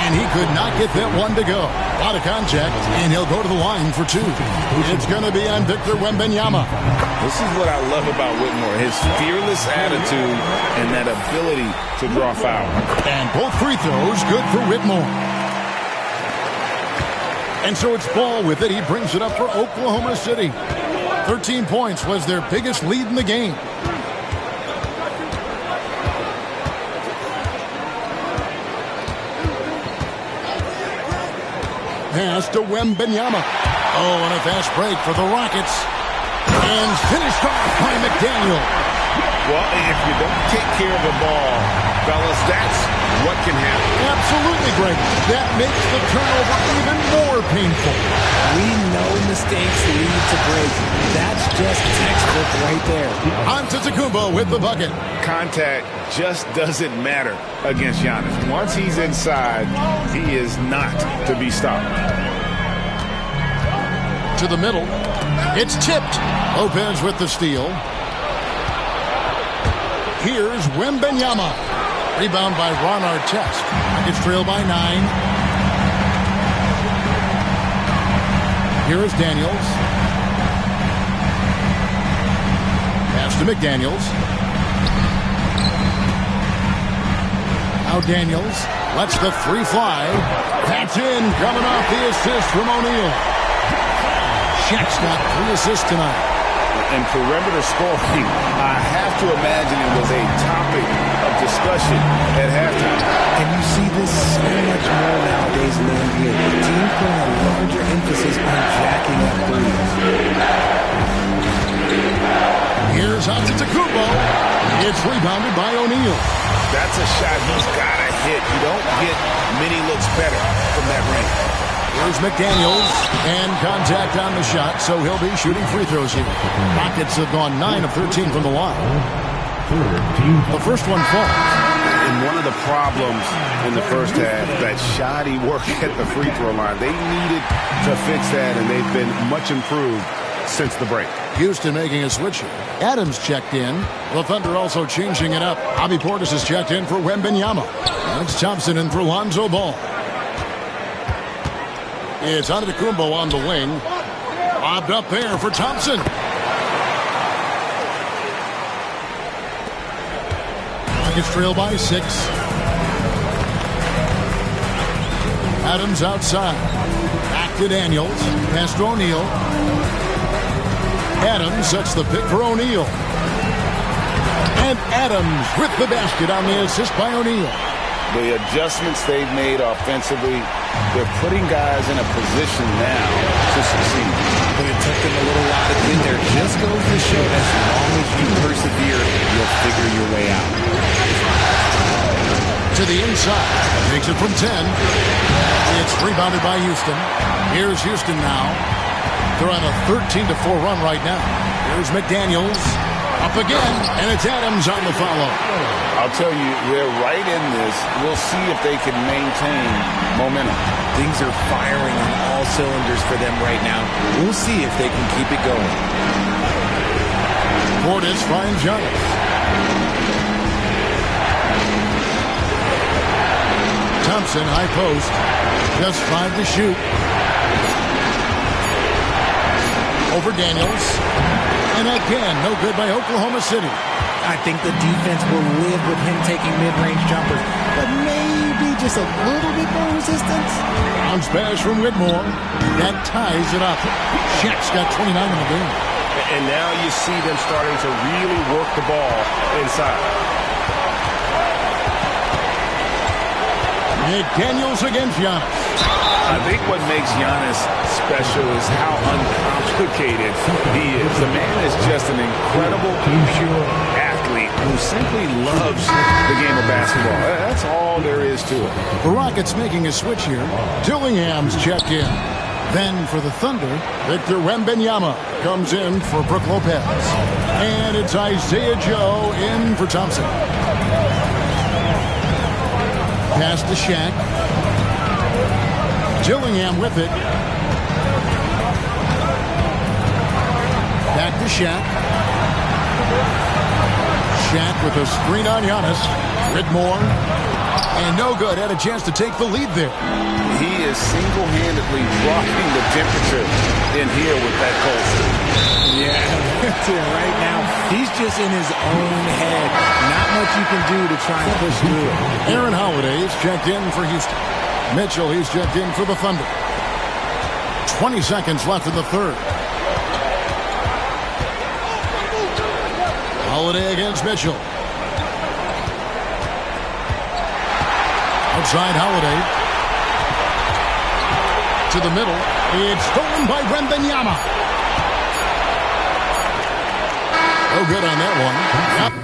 And he could not get that one to go. Out of contact, and he'll go to the line for 2. It's going to be on Victor Wembanyama. This is what I love about Whitmore, his fearless attitude and that ability to draw foul. And both free throws good for Whitmore. And so it's Ball with it. He brings it up for Oklahoma City. 13 points was their biggest lead in the game. Pass to Wembanyama. Oh, and a fast break for the Rockets. And finished off by McDaniel. Well, if you don't take care of the ball, fellas, that's what can happen. Absolutely, Greg. That makes the turnover even more painful. We know mistakes lead to breaks. That's just textbook right there. Antetokounmpo with the bucket. Contact just doesn't matter against Giannis. Once he's inside, he is not to be stopped. To the middle. It's tipped. Lopez with the steal. Here's Wembanyama. Rebound by Ron Artest. It's trailed by 9. Here is Daniels. Pass to McDaniels. Now Daniels lets the 3 fly. That's in, coming off the assist from O'Neal. Shaq's got 3 assists tonight. And perimeter scoring, I have to imagine it was a topic of discussion at halftime. this so much more nowadays in the NBA. Teams putting a larger emphasis on jacking up threes. Here's Antetokounmpo. It's rebounded by O'Neal. That's a shot he's got to hit. You don't get many looks better from that range. Here's McDaniels, and contact on the shot, so he'll be shooting free throws here. Rockets have gone 9 of 13 from the line. The first one falls. And one of the problems in the first half, that shoddy work at the free throw line. They needed to fix that, and they've been much improved since the break. Houston making a switch here. Adams checked in. The Thunder also changing it up. Bobby Portis is checked in for Wembanyama. Alex Thompson in for Lonzo Ball. It's Antetokounmpo on the wing. Lobbed up there for Thompson. Rockets trail by 6. Adams outside. Back to Daniels. Pass to O'Neal. Adams sets the pick for O'Neal. And Adams with the basket on the assist by O'Neal. The adjustments they've made offensively, they're putting guys in a position now to succeed. But it took them a little while to get there. Just goes to show as long as you persevere, you'll figure your way out. To the inside. Takes it from 10. It's rebounded by Houston. Here's Houston now. They're on a 13-4 run right now. Here's McDaniels. Up again, and it's Adams on the follow. I'll tell you, they're right in this. We'll see if they can maintain momentum. Things are firing on all cylinders for them right now. We'll see if they can keep it going. Portis finds Giannis. Thompson, high post. Just 5 to shoot. Over Daniels. And again, no good by Oklahoma City. I think the defense will live with him taking mid-range jumpers, but maybe just a little bit more resistance. Bounce pass from Whitmore. That ties it up. Shaq's got 29 in the game. And now you see them starting to really work the ball inside. McDaniels against Giannis. I think what makes Giannis special is how uncomplicated he is. The man is just an incredible, pure athlete who simply loves the game of basketball. That's all there is to it. The Rockets making a switch here. Dillingham's checked in. Then for the Thunder, Victor Wembanyama comes in for Brook Lopez. And it's Isaiah Joe in for Thompson. Pass to Shaq. Dillingham with it. Back to Shaq. Shaq with a screen on Giannis. Whitmore. And no good. Had a chance to take the lead there. He is single-handedly dropping the temperature in here with that cold streak. Yeah, that's it right now. He's just in his own head. Not much you can do to try and push through it. Aaron Holiday is checked in for Houston. Mitchell, he's checked in for the Thunder. 20 seconds left in the third. Holiday against Mitchell. Outside Holiday. To the middle. It's stolen by Wembanyama. No good on that one. Yep.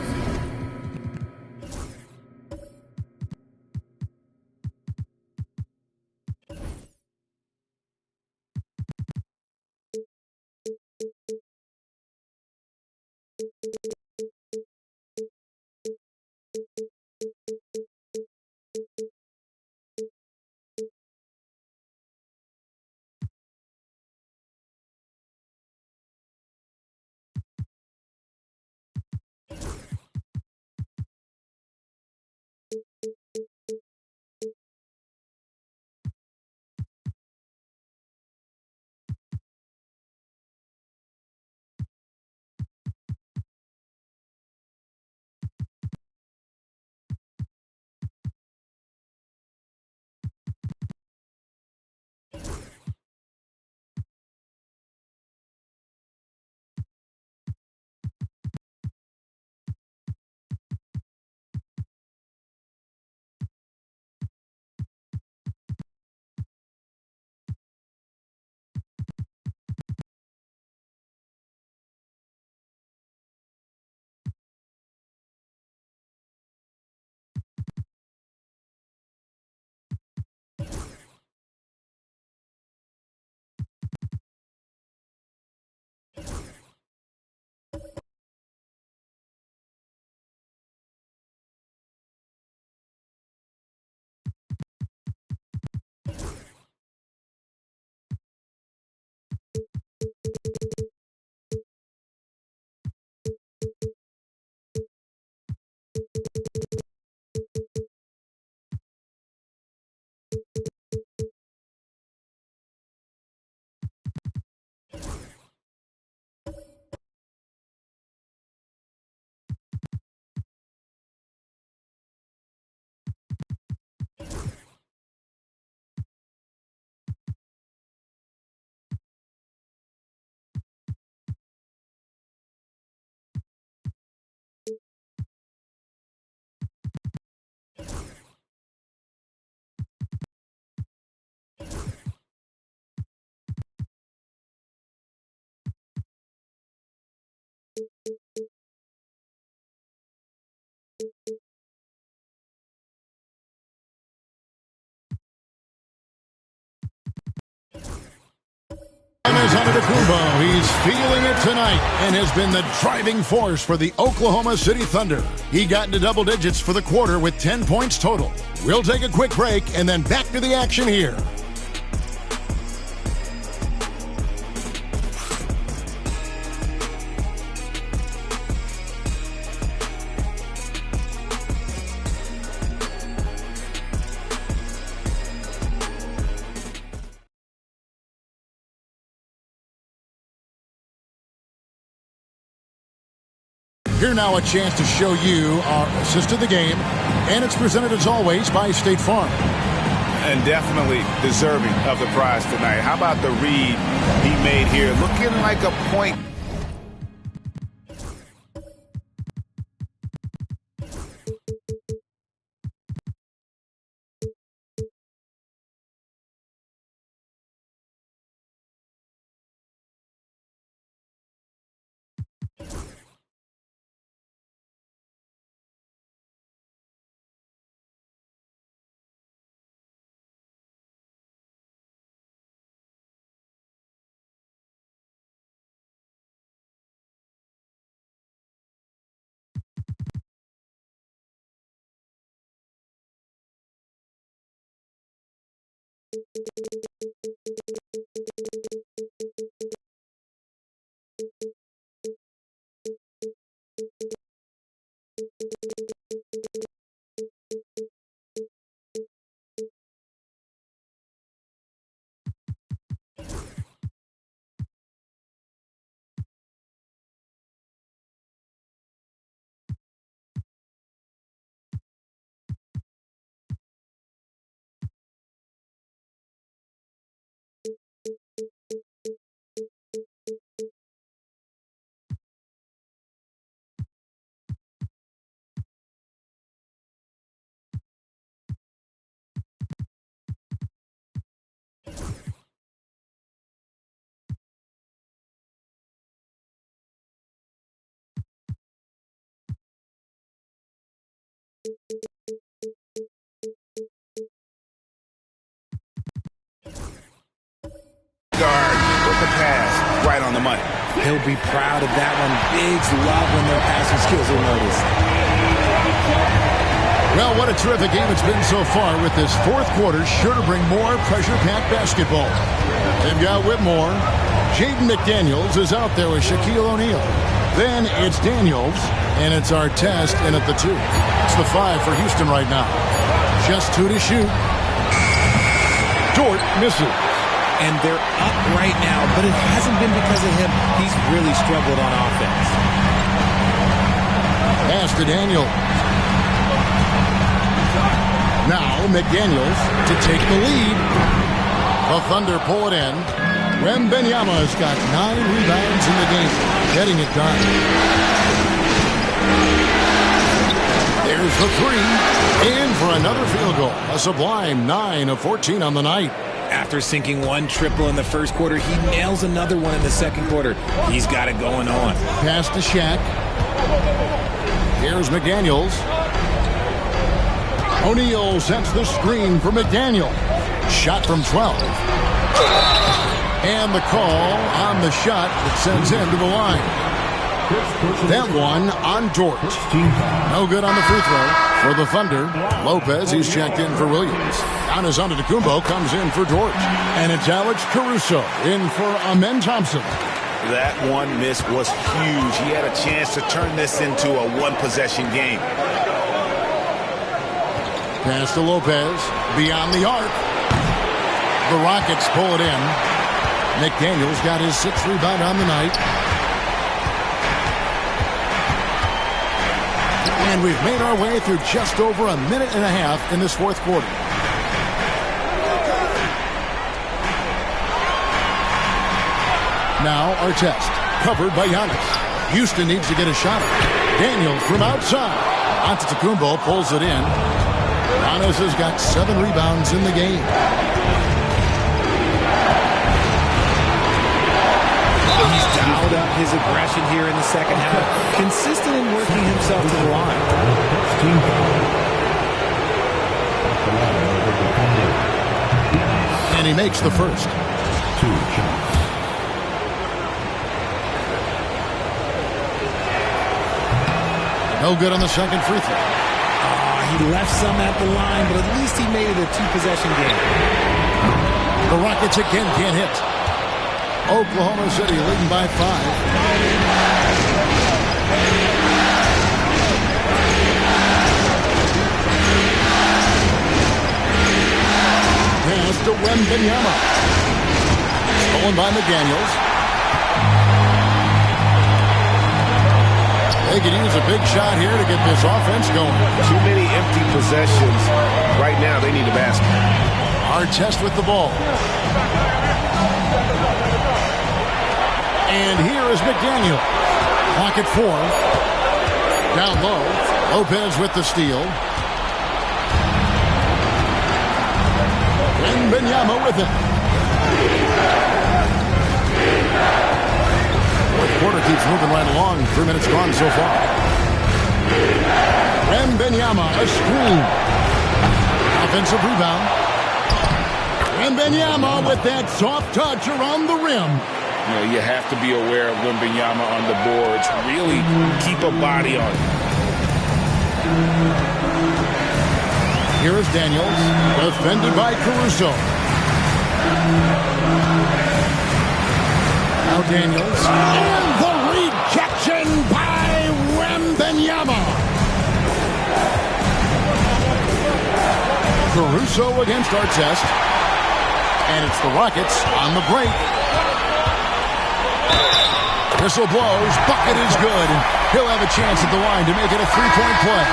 Antetokounmpo, he's feeling it tonight and has been the driving force for the Oklahoma City Thunder. He got into double digits for the quarter with 10 points total. We'll take a quick break and then back to the action here. Here now a chance to show you our assist of the game, and it's presented as always by State Farm. And definitely deserving of the prize tonight. How about the read he made here? Looking like a point. Guard with the pass right on the money. He'll be proud of that one. Bigs love when their passing skills are noticed. Well, what a terrific game it's been so far, with this fourth quarter sure to bring more pressure-packed basketball. They've got Whitmore. Jaden McDaniels is out there with Shaquille O'Neal. Then it's Daniels, and it's Artest in at the 2. It's the 5 for Houston right now. Just 2 to shoot. Dort misses. And they're up right now, but it hasn't been because of him. He's really struggled on offense. Pass to Daniels. Now McDaniels to take the lead. The Thunder pull it in. Wembanyama's got 9 rebounds in the game, getting it done. There's the 3. In for another field goal. A sublime 9 of 14 on the night. After sinking one triple in the first quarter, he nails another one in the second quarter. He's got it going on. Pass to Shaq. Here's McDaniels. O'Neal sets the screen for McDaniel. Shot from 12. And the call on the shot that sends him to the line. That one on Dort. No good on the free throw for the Thunder. Lopez, he's checked in for Williams. Giannis Antetokounmpo comes in for Dort. And it's Alex Caruso in for Amen Thompson. That one miss was huge. He had a chance to turn this into a one-possession game. Pass to Lopez. Beyond the arc. The Rockets pull it in. McDaniels got his 6th rebound on the night. And we've made our way through just over a minute and a half in this fourth quarter. Now Artest, covered by Giannis. Houston needs to get a shot. Daniels from outside. Antetokounmpo pulls it in. Giannis has got 7 rebounds in the game. He's dialed up his aggression here in the second half. Consistent in working himself to the line. And he makes the first. 2 shots. No good on the second free throw. He left some at the line, but at least he made it a two-possession game. The Rockets again can't hit. Oklahoma City leading by 5. Pass to Wembanyama. Stolen by McDaniels. They could use a big shot here to get this offense going. Too many empty possessions. Right now, they need a basket. Artest with the ball. And here is McDaniel. Clock at 4. Down low. Lopez with the steal. And Wembanyama with it. Fourth quarter keeps moving right along. 3 minutes gone so far. Wembanyama, a screen. Offensive rebound. Wembanyama with that soft touch around the rim. You know, you have to be aware of Wembanyama on the boards. Really keep a body on him. Here is Daniels, defended by Caruso. Now Daniels, and the rejection by Wembanyama. Caruso against Artest, and it's the Rockets on the break. Whistle blows, bucket is good, and he'll have a chance at the line to make it a three-point play.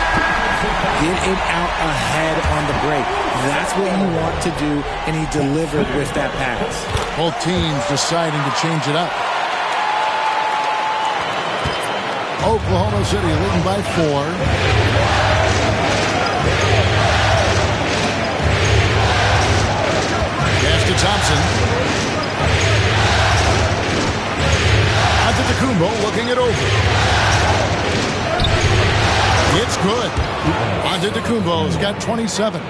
Get it out ahead on the break. That's what you want to do, and he delivered with that pass. Both teams deciding to change it up. Oklahoma City leading by 4. Pass to Thompson. Antetokounmpo looking it over. It's good. Antetokounmpo's got 27.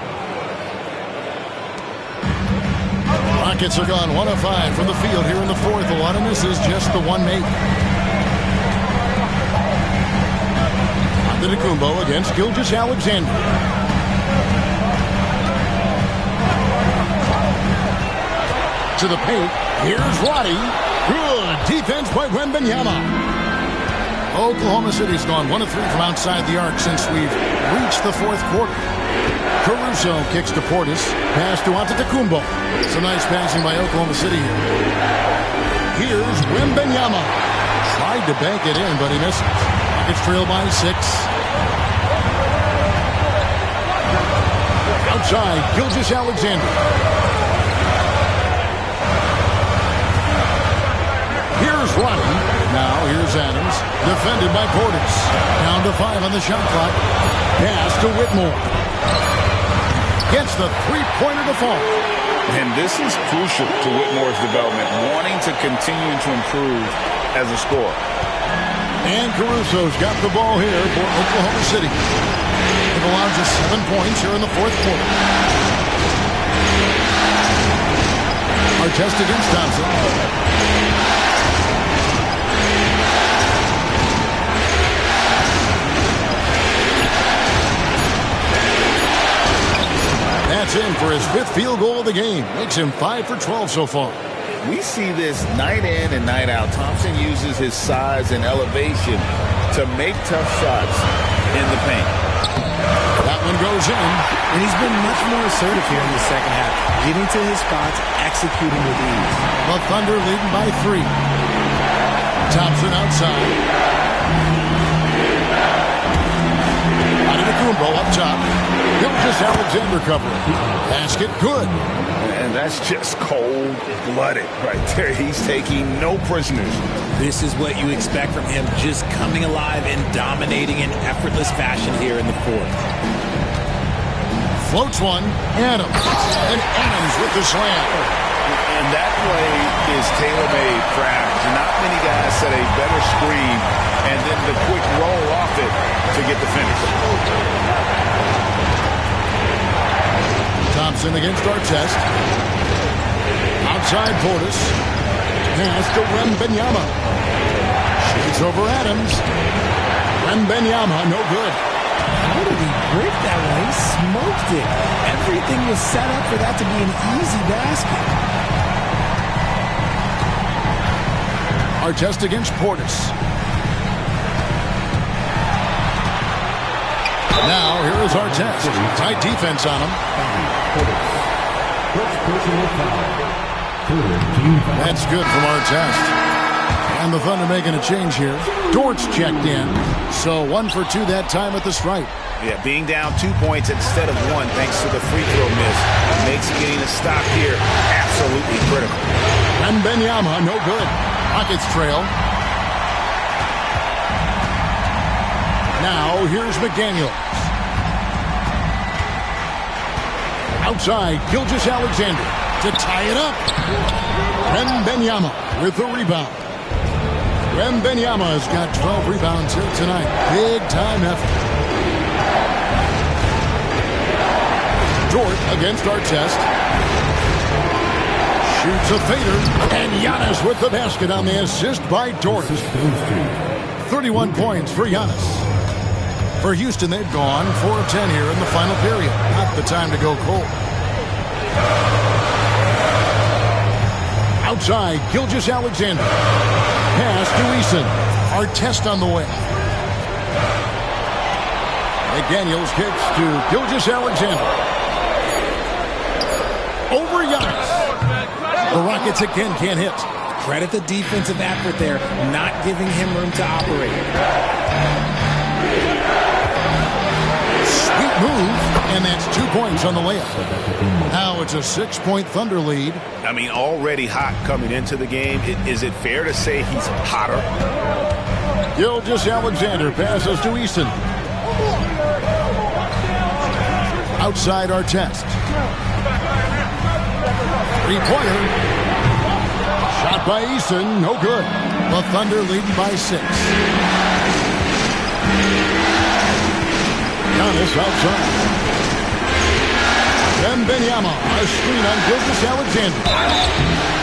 Rockets are gone 1 of 5 from the field here in the fourth. A lot of misses, just the one made. Antetokounmpo against Gilgeous-Alexander. To the paint. Here's Roddy. Good defense by Wembanyama. Oklahoma City's gone 1 of 3 from outside the arc since we've reached the fourth quarter. Caruso kicks to Portis. Pass to Antetokounmpo. Some nice passing by Oklahoma City here. Here's Wembanyama. Tried to bank it in, but he misses. Rockets trail by 6. Outside, Gilgeous-Alexander. Here's Roddy. Now here's Adams. Defended by Portis. Down to 5 on the shot clock. Pass to Whitmore. Gets the three-pointer to fall. And this is crucial to Whitmore's development, wanting to continue to improve as a scorer. And Caruso's got the ball here for Oklahoma City. It allows us 7 points here in the fourth quarter. Artest against Thompson. That's in for his 5th field goal of the game. Makes him 5 for 12 so far. We see this night in and night out. Thompson uses his size and elevation to make tough shots in the paint. That one goes in. And he's been much more assertive here in the second half, getting to his spots, executing with ease. The Thunder leading by 3. Thompson outside. Antetokounmpo up top. Gilgeous-Alexander covering. Basket good. And that's just cold-blooded right there. He's taking no prisoners. This is what you expect from him, just coming alive and dominating in effortless fashion here in the fourth. Floats one. Adams. And Adams with the slam. And that play is tailor-made for Adams. Not many guys set a better screen and then the quick roll off it to get the finish. Thompson against Artest. Outside Portis. Pass to Wembanyama. Shoots over Adams. Wembanyama, no good. How did he break that one? He smoked it. Everything was set up for that to be an easy basket. Artest against Portis. Now, here is Artest. Tight defense on him. That's good from Artest. And the Thunder making a change here. Dort's checked in. So 1 for 2 that time at the stripe. Yeah, being down 2 points instead of 1 thanks to the free throw miss makes getting a stop here absolutely critical. Wembanyama, no good. Rockets trail. Now, here's McDaniels. Outside, Gilgeous-Alexander to tie it up. Wembanyama with the rebound. Wembanyama has got 12 rebounds here tonight. Big time effort. Dort against Artest. Shoots a fader. And Giannis with the basket on the assist by Dort. 31 points for Giannis. For Houston, they've gone 4 of 10 here in the final period. Not the time to go cold. Outside, Gilgeous-Alexander. Pass to Eason. Artest on the way. McDaniels kicks to Gilgeous-Alexander. Over Giannis. The Rockets again can't hit. Credit the defensive effort there, not giving him room to operate. Sweet move, and that's 2 points on the layup. Now it's a 6-point Thunder lead. I mean, already hot coming into the game. Is it fair to say he's hotter? Gilgeous-Alexander passes to Eason. Outside Artest. Three-pointer. Shot by Eason, no good. The Thunder leading by 6. Giannis outside. Wembanyama, a screen on Gilgeous-Alexander.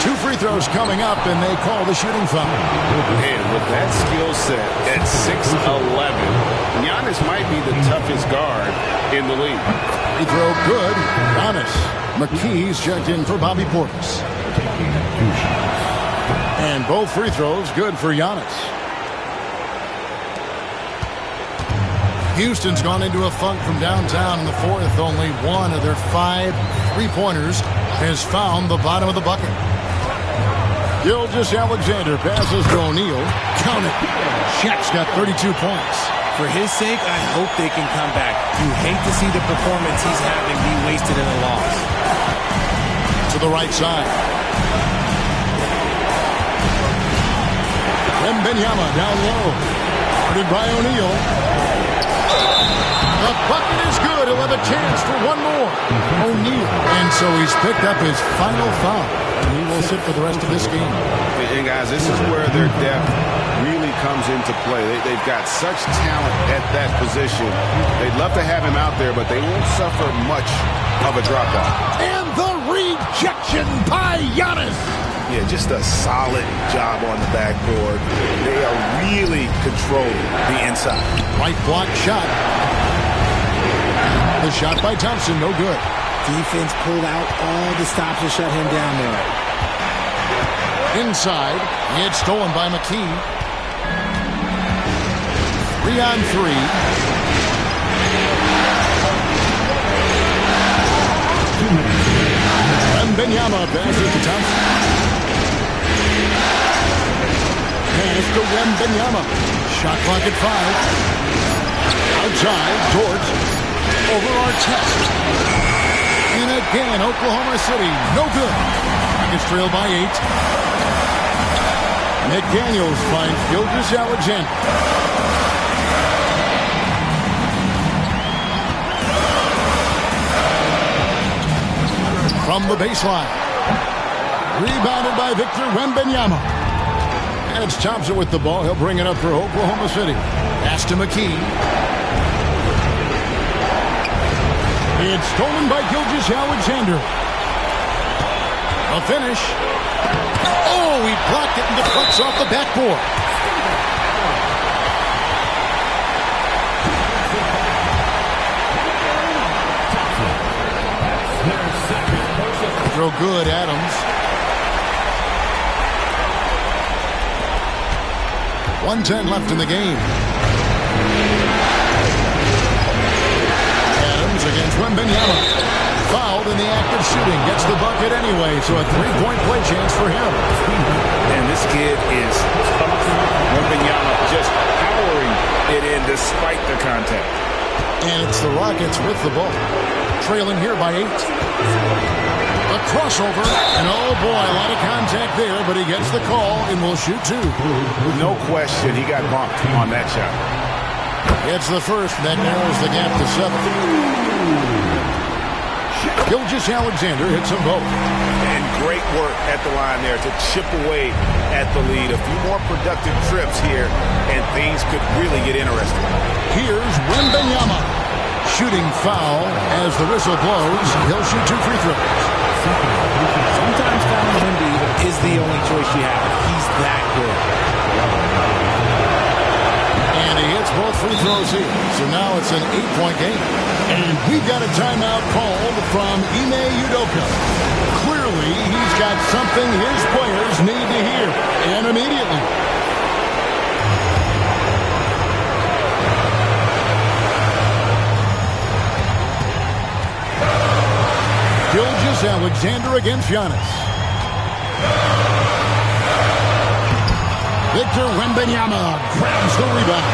2 free throws coming up, and they call the shooting foul. And with that skill set at 6'11", Giannis might be the toughest guard in the league. Free throw good. Giannis. McKee's checked in for Bobby Portis. And both free throws good for Giannis. Houston's gone into a funk from downtown in the 4th. Only 1 of their 5 3-pointers has found the bottom of the bucket. Gilgeous-Alexander passes to O'Neal. Count it. Shaq's got 32 points. For his sake, I hope they can come back. You hate to see the performance he's having be wasted in a loss. To the right side. Wembanyama down low. Guarded by O'Neal. The bucket is good. He'll have a chance for 1 more. O'Neal. And so he's picked up his final foul. And he will sit for the rest of this game. And guys, this is where their depth really comes into play. They've got such talent at that position. They'd love to have him out there, but they won't suffer much of a drop-off. And the rejection by Giannis. Yeah, just a solid job on the backboard. They are really controlling the inside. Right block shot. The shot by Thompson, no good. Defense pulled out all the stops to shut him down there. Inside, it's stolen by McKee. 3-on-3. Wembanyama passes to Thompson. Pass to Wembanyama. Shot clock at 5. Outside, Dort. Over Artest. And again, Oklahoma City, no good. Rockets trail by 8. McDaniels finds Gilgeous-Alexander. From the baseline. Rebounded by Victor Wembanyama. And it's Thompson with the ball. He'll bring it up for Oklahoma City. Pass to McKee. It's stolen by Gilgeous-Alexander. A finish. Oh, he blocked it and deflects off the backboard. throw good. Adams. 1:10 left in the game. Adams against Wembanyama. Fouled in the act of shooting. Gets the bucket anyway, so a three-point play chance for him. And this kid is tough. Wembanyama just powering it in despite the contact. And it's the Rockets with the ball. Trailing here by 8. A crossover. And oh boy, a lot of contact there, but he gets the call and will shoot 2. No question, he got bumped on that shot. It's the first that narrows the gap to 7. Gilgeous-Alexander hits them both. And great work at the line there to chip away at the lead. A few more productive trips here, and things could really get interesting. Here's Wembanyama. Shooting foul as the whistle blows. He'll shoot 2 free throws. Sometimes fouling Wemby is the only choice you have. He's that good. And he hits both free throws here. So now it's an 8-point game. And we've got a timeout called from Ime Udoka. Clearly, he's got something his players need to hear. And immediately. Gilgeous-Alexander against Giannis. Victor Wembanyama grabs the rebound.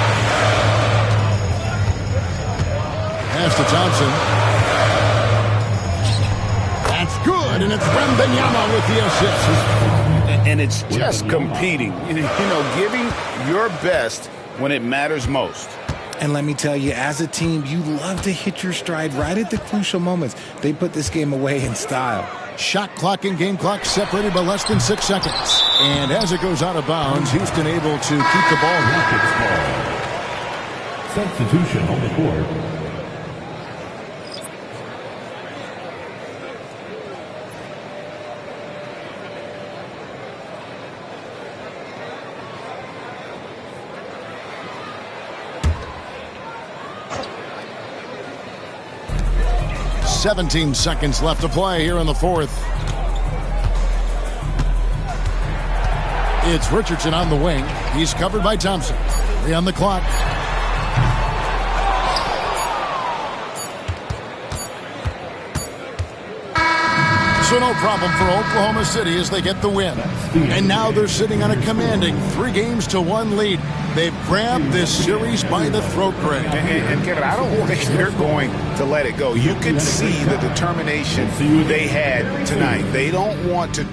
Pass to Thompson. That's good, and it's Wembanyama with the assist. And it's just competing. You know, giving your best when it matters most. And let me tell you, as a team, you love to hit your stride right at the crucial moments. They put this game away in style. Shot clock and game clock separated by less than 6 seconds. And as it goes out of bounds, Houston able to keep the ball. Substitution on the court. .17 seconds left to play here in the fourth. It's Richardson on the wing. He's covered by Thompson. 3 on the clock. So no problem for Oklahoma City as they get the win. And now they're sitting on a commanding 3-1 lead. They've grabbed this series by the throat, Greg. And Kevin, I don't think they're going to let it go. You can see the determination they had tonight. They don't want to